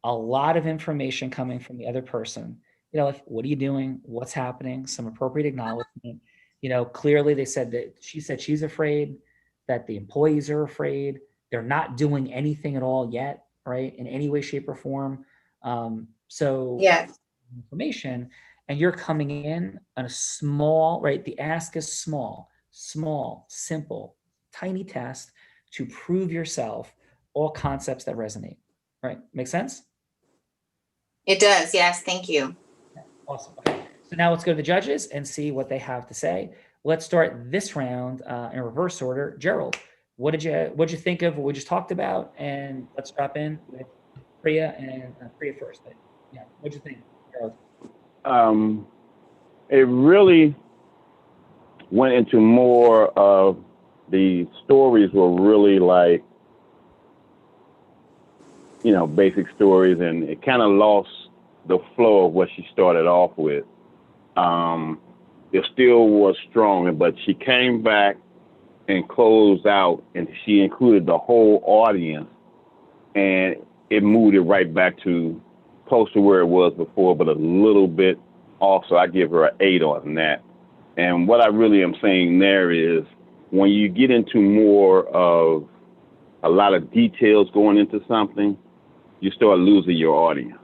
a lot of information coming from the other person. Like, what are you doing? What's happening? Some appropriate acknowledgement. Clearly they said that she said she's afraid, that the employees are afraid. They're not doing anything at all yet, right? In any way, shape, or form. So Yes. information, and you're coming in on a small, right? The ask is small, simple, tiny test to prove yourself, all concepts that resonate, right? Make sense? It does. Yes. Thank you. Awesome. Okay. So now let's go to the judges and see what they have to say. Let's start this round in reverse order. Gerald, what did you think of what we just talked about? And let's drop in with Priya and Priya first. But yeah, what'd you think, Gerald? It really went into more of the stories were really like, basic stories, and it kind of lost the flow of what she started off with. It still was strong, but she came back and closed out, and she included the whole audience, and it moved it right back to close to where it was before, but a little bit off. So I give her an 8 on that. And what I really am saying there is when you get into more of a lot of details going into something, you start losing your audience.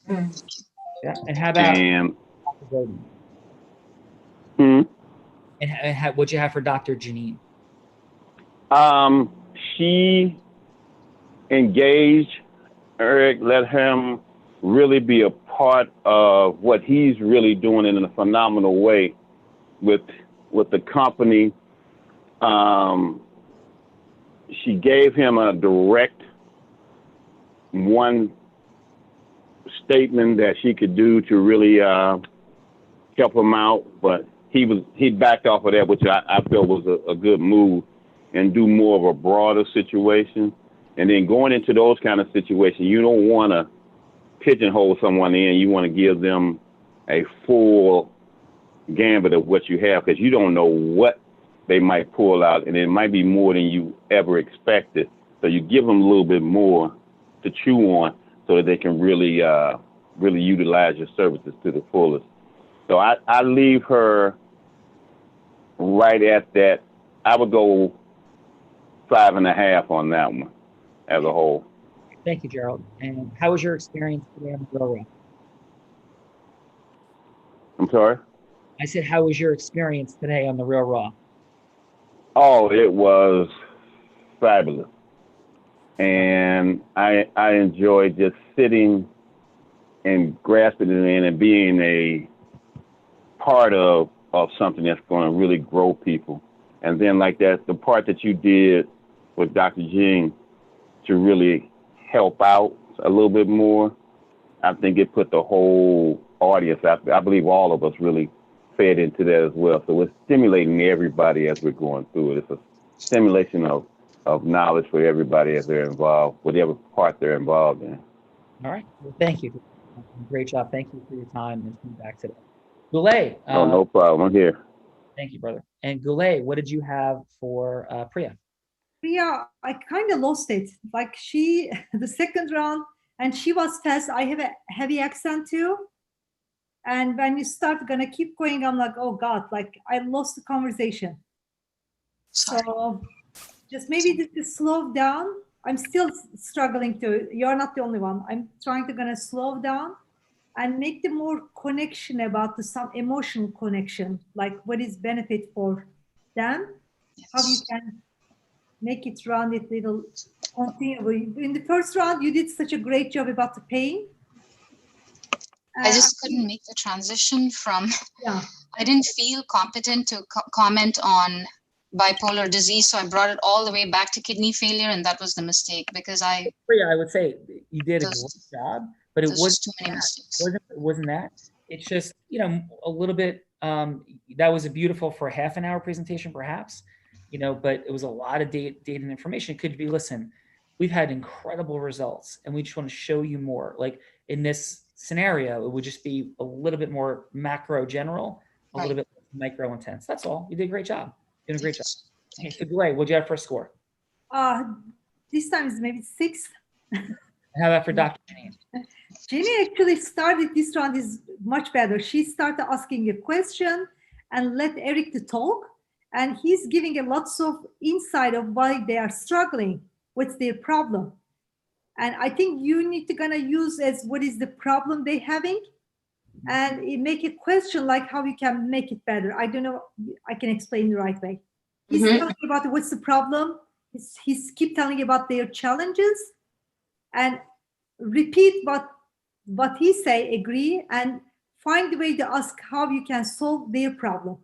Yeah. And how about and what'd you have for Dr. Jeanine? She engaged Eric, let him really be a part of what he's really doing in a phenomenal way with the company. She gave him a direct one statement that she could do to really help him out, but he backed off of that, which I felt was a good move, and do more of a broader situation. And then going into those kind of situations, you don't want to pigeonhole someone in. You want to give them a full gambit of what you have, because you don't know what they might pull out, and it might be more than you ever expected. So you give them a little bit more to chew on so that they can really utilize your services to the fullest. So I leave her right at that. I would go 5.5 on that one as a whole. Thank you, Gerald. And how was your experience today on the Real Raw? I'm sorry? I said, how was your experience today on the Real Raw? Oh, it was fabulous. And I enjoyed just sitting and grasping it in and being a part of something that's going to really grow people. And then like that, the part that you did with Dr. Jean to really help out a little bit more, I think it put the whole audience, I believe all of us really fed into that as well. So it's stimulating everybody as we're going through it. It's a stimulation of knowledge for everybody as they're involved, whatever part they're involved in. All right. Well, thank you. Great job. Thank you for your time and coming back today. Goulet. Oh, no problem. I'm here. Thank you, brother. And Goulet, what did you have for Priya? Priya, I kind of lost it. Like the second round, and she was fast. I have a heavy accent too. And when you start gonna keep going, I'm like, oh God, like I lost the conversation. So just maybe just slow down. I'm still struggling you're not the only one. I'm trying to gonna slow down and make the more connection about some emotional connection, like what is benefit for them, how you can make it round it little continue. In the first round, you did such a great job about the pain. I just couldn't make the transition from, I didn't feel competent to comment on bipolar disease. So I brought it all the way back to kidney failure. And that was the mistake because Priya, I would say you did a great job, but it wasn't too many mistakes. Wasn't that. It's just, a little bit, that was a beautiful for a half an hour presentation, perhaps, but it was a lot of data and information. It could be, listen, we've had incredible results and we just want to show you more. Like in this scenario, it would just be a little bit more macro general, a little bit micro intense. That's all. You did a great job. You're doing a great job. Okay, so Goulet, what'd you have for a score? This time is maybe 6. How about for Dr. Jeanine? Jeanine actually started this round is much better. She started asking a question and let Eric to talk. And he's giving a lots of insight of why they are struggling. What's their problem? And I think you need to gonna use as what is the problem they having, and make a question like how you can make it better. I don't know. I can explain the right way. He's talking about what's the problem. He's keep telling about their challenges, and repeat what he say. Agree and find a way to ask how you can solve their problem.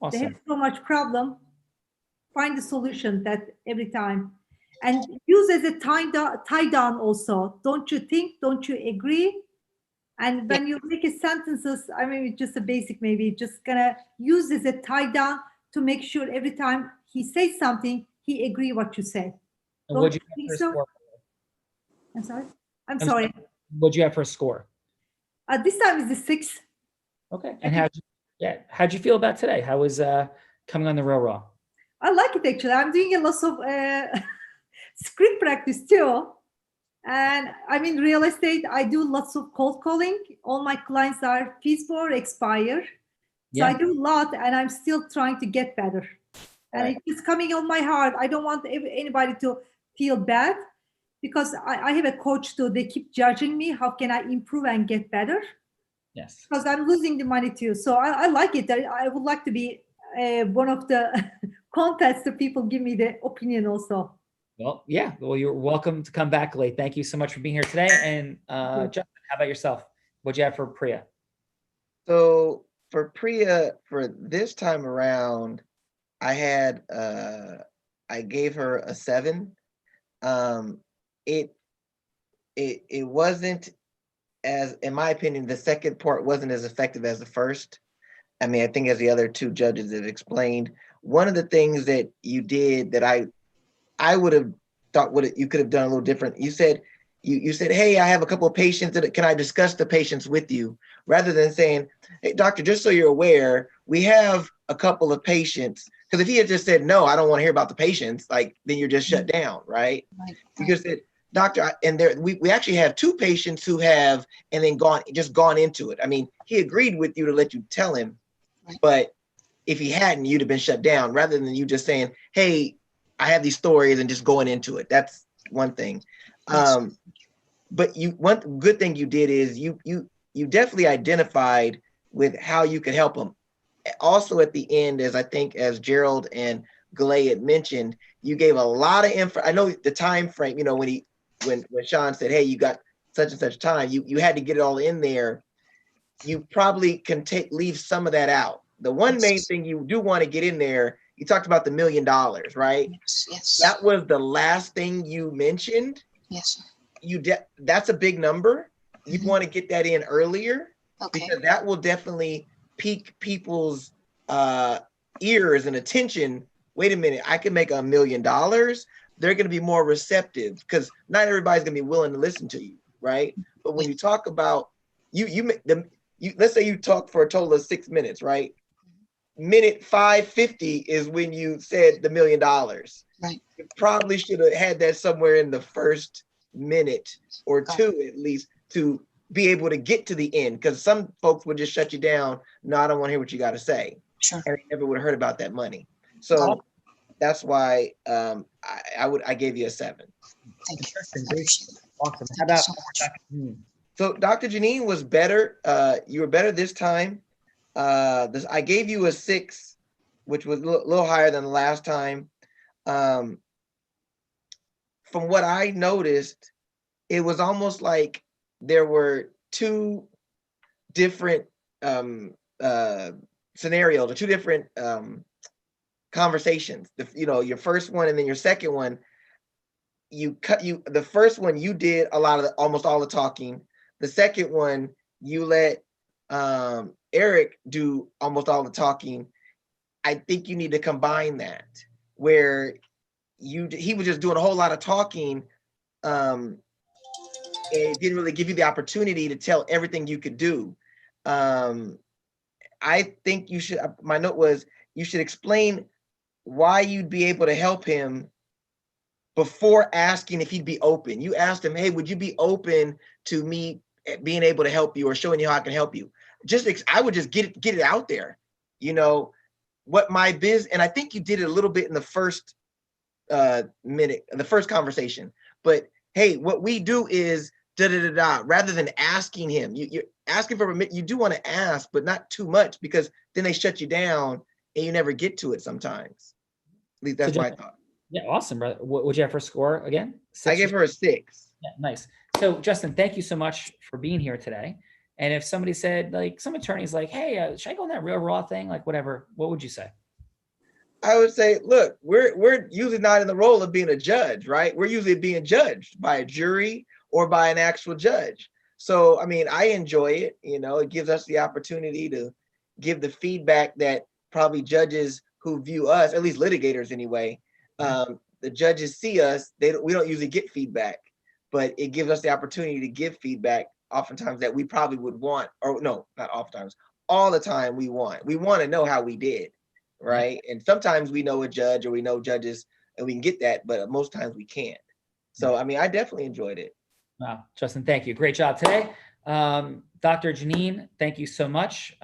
They Awesome. have so much problem. Find the solution that every time. And use as a tie down also. Don't you think? Don't you agree? And when you make a sentences, I mean, it's just a basic, maybe just gonna use as a tie down to make sure every time he says something, he agree what you say. And Don't what'd you you have think for a so? score? I'm sorry. I'm I'm sorry. What'd you have for a score? This time is the 6. Okay. And how'd you feel about today? How was coming on the Real Raw? I like it actually. I'm doing a lot of script practice too. And I'm in real estate. I do lots of cold calling. All my clients are feasible, expire. So I do a lot, and I'm still trying to get better. And it's coming on my heart. I don't want anybody to feel bad, because I have a coach too. They keep judging me. How can I improve and get better? Yes. Because I'm losing the money too. So I like it. I would like to be one of the contests that people give me the opinion also. Well, yeah. Well, you're welcome to come back late. Thank you so much for being here today. And Justin, how about yourself? What'd you have for Priya? So for Priya, for this time around, I had I gave her a 7. It wasn't as, in my opinion, the second part wasn't as effective as the first. I mean, I think as the other 2 judges have explained, one of the things that you did that I would have thought you could have done a little different. You said, you said, hey, I have a couple of patients that can I discuss the patients with you, rather than saying, hey, doctor, just so you're aware, we have a couple of patients. Because if he had just said, no, I don't want to hear about the patients, like, then you're just shut down, right? You just said, doctor, and we actually have 2 patients who have, and then gone into it. I mean, he agreed with you to let you tell him, but if he hadn't, you'd have been shut down, rather than you just saying, hey, I have these stories, and just going into it. That's one thing. But one good thing you did is you definitely identified with how you could help him. Also at the end, as Gerald and Galay had mentioned, you gave a lot of info. I know the time frame, you know, when Sean said, hey, you got such and such time, you had to get it all in there. You probably can leave some of that out. The one main thing you do want to get in there, you talked about the $1 million, right? Yes. That was the last thing you mentioned. Yes. That's a big number. You want to get that in earlier, Okay. because that will definitely pique people's ears and attention. Wait a minute, I can make $1 million. They're going to be more receptive, because not everybody's going to be willing to listen to you, right? But when you talk about let's say you talk for a total of 6 minutes, right? Minute 550 is when you said the $1 million. Right. You probably should have had that somewhere in the first minute or 2 at least, to be able to get to the end, because some folks would just shut you down. No, I don't want to hear what you got to say. Sure. And they never would have heard about that money. So that's why I gave you a 7. Thank you. Awesome. How about so much. So Dr. Jeanine was better. You were better this time. I gave you a 6, which was a little higher than the last time. From what I noticed, it was almost like there were 2 different scenarios, or 2 different conversations. Your first one and then your second one. The first one you did almost all the talking. The second one you let Eric do almost all the talking. I think you need to combine that, where he was just doing a whole lot of talking, and it didn't really give you the opportunity to tell everything you could do. I think you should. My note was you should explain why you'd be able to help him before asking if he'd be open. You asked him, hey, would you be open to me being able to help you, or showing you how I can help you? I would just get it out there. What my and I think you did it a little bit in the first minute, the first conversation. But hey, what we do is rather than asking him. You're asking for permission. You do want to ask, but not too much, because then they shut you down and you never get to it sometimes. At least that's my thought. Yeah, awesome, brother. What would you have for a score again? 6? I gave her a 6. Yeah, nice. So Justin, thank you so much for being here today. And if somebody said, like, some attorney's like, hey, should I go on that real raw thing? Like, whatever, what would you say? I would say, look, we're usually not in the role of being a judge, right? We're usually being judged by a jury or by an actual judge. So, I mean, I enjoy it. You know, it gives us the opportunity to give the feedback that probably judges who view us, at least litigators anyway, the judges see us, we don't usually get feedback, but it gives us the opportunity to give feedback oftentimes that we probably would want, or no, not oftentimes, all the time we want to know how we did, right? And sometimes we know a judge or we know judges and we can get that, but most times we can't. So, I mean, I definitely enjoyed it. Wow, Justin, thank you. Great job today. Dr. Jeanine, thank you so much.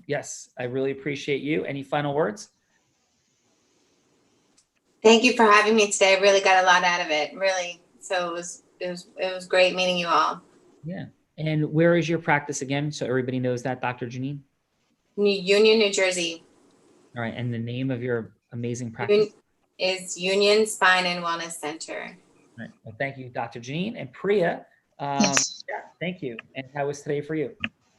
Yes, I really appreciate you. Any final words? Thank you for having me today. I really got a lot out of it, really. So it was great meeting you all. Yeah. And where is your practice again? So everybody knows that, Dr. Jeanine? Union, New Jersey. All right. And the name of your amazing practice? Is Union Spine and Wellness Center. All right. Well, thank you, Dr. Jeanine. And Priya, Yes. yeah, thank you. And how was today for you?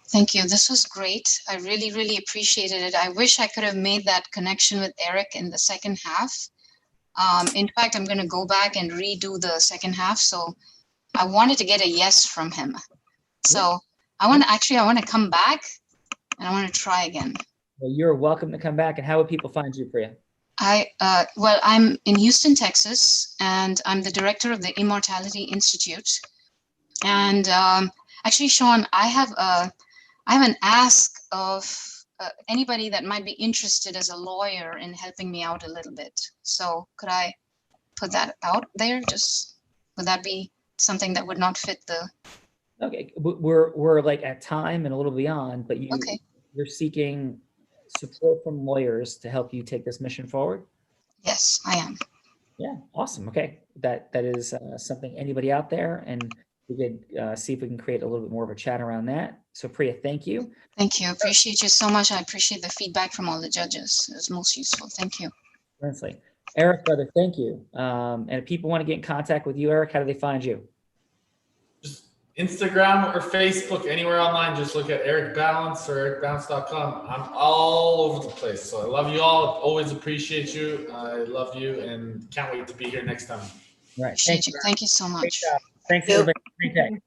Thank you. This was great. I really, really appreciated it. I wish I could have made that connection with Eric in the second half. In fact, I'm going to go back and redo the second half. So I wanted to get a yes from him. So I want to come back and I want to try again. Well, you're welcome to come back. And how would people find you, Priya? Well, I'm in Houston, Texas, and I'm the director of the Immortality Institute. And actually, Sean, I have an ask of anybody that might be interested as a lawyer in helping me out a little bit. So could I put that out there? Would that be something that would not fit the? Okay, we're like at time and a little beyond, but Okay. You're seeking support from lawyers to help you take this mission forward? Yes, I am. Yeah, awesome. Okay, that is something anybody out there, and we could see if we can create a little bit more of a chat around that. So Priya, thank you. Thank you. Appreciate you so much. I appreciate the feedback from all the judges. It was most useful. Thank you. Translate. Eric, brother, thank you. And if people want to get in contact with you, Eric, how do they find you? Just Instagram or Facebook, anywhere online, just look at Eric Balance or ericbalance.com. I'm all over the place. So I love you all. Always appreciate you. I love you and can't wait to be here next time. Right. Appreciate you. Thank you so much. Thanks, everybody. Great day.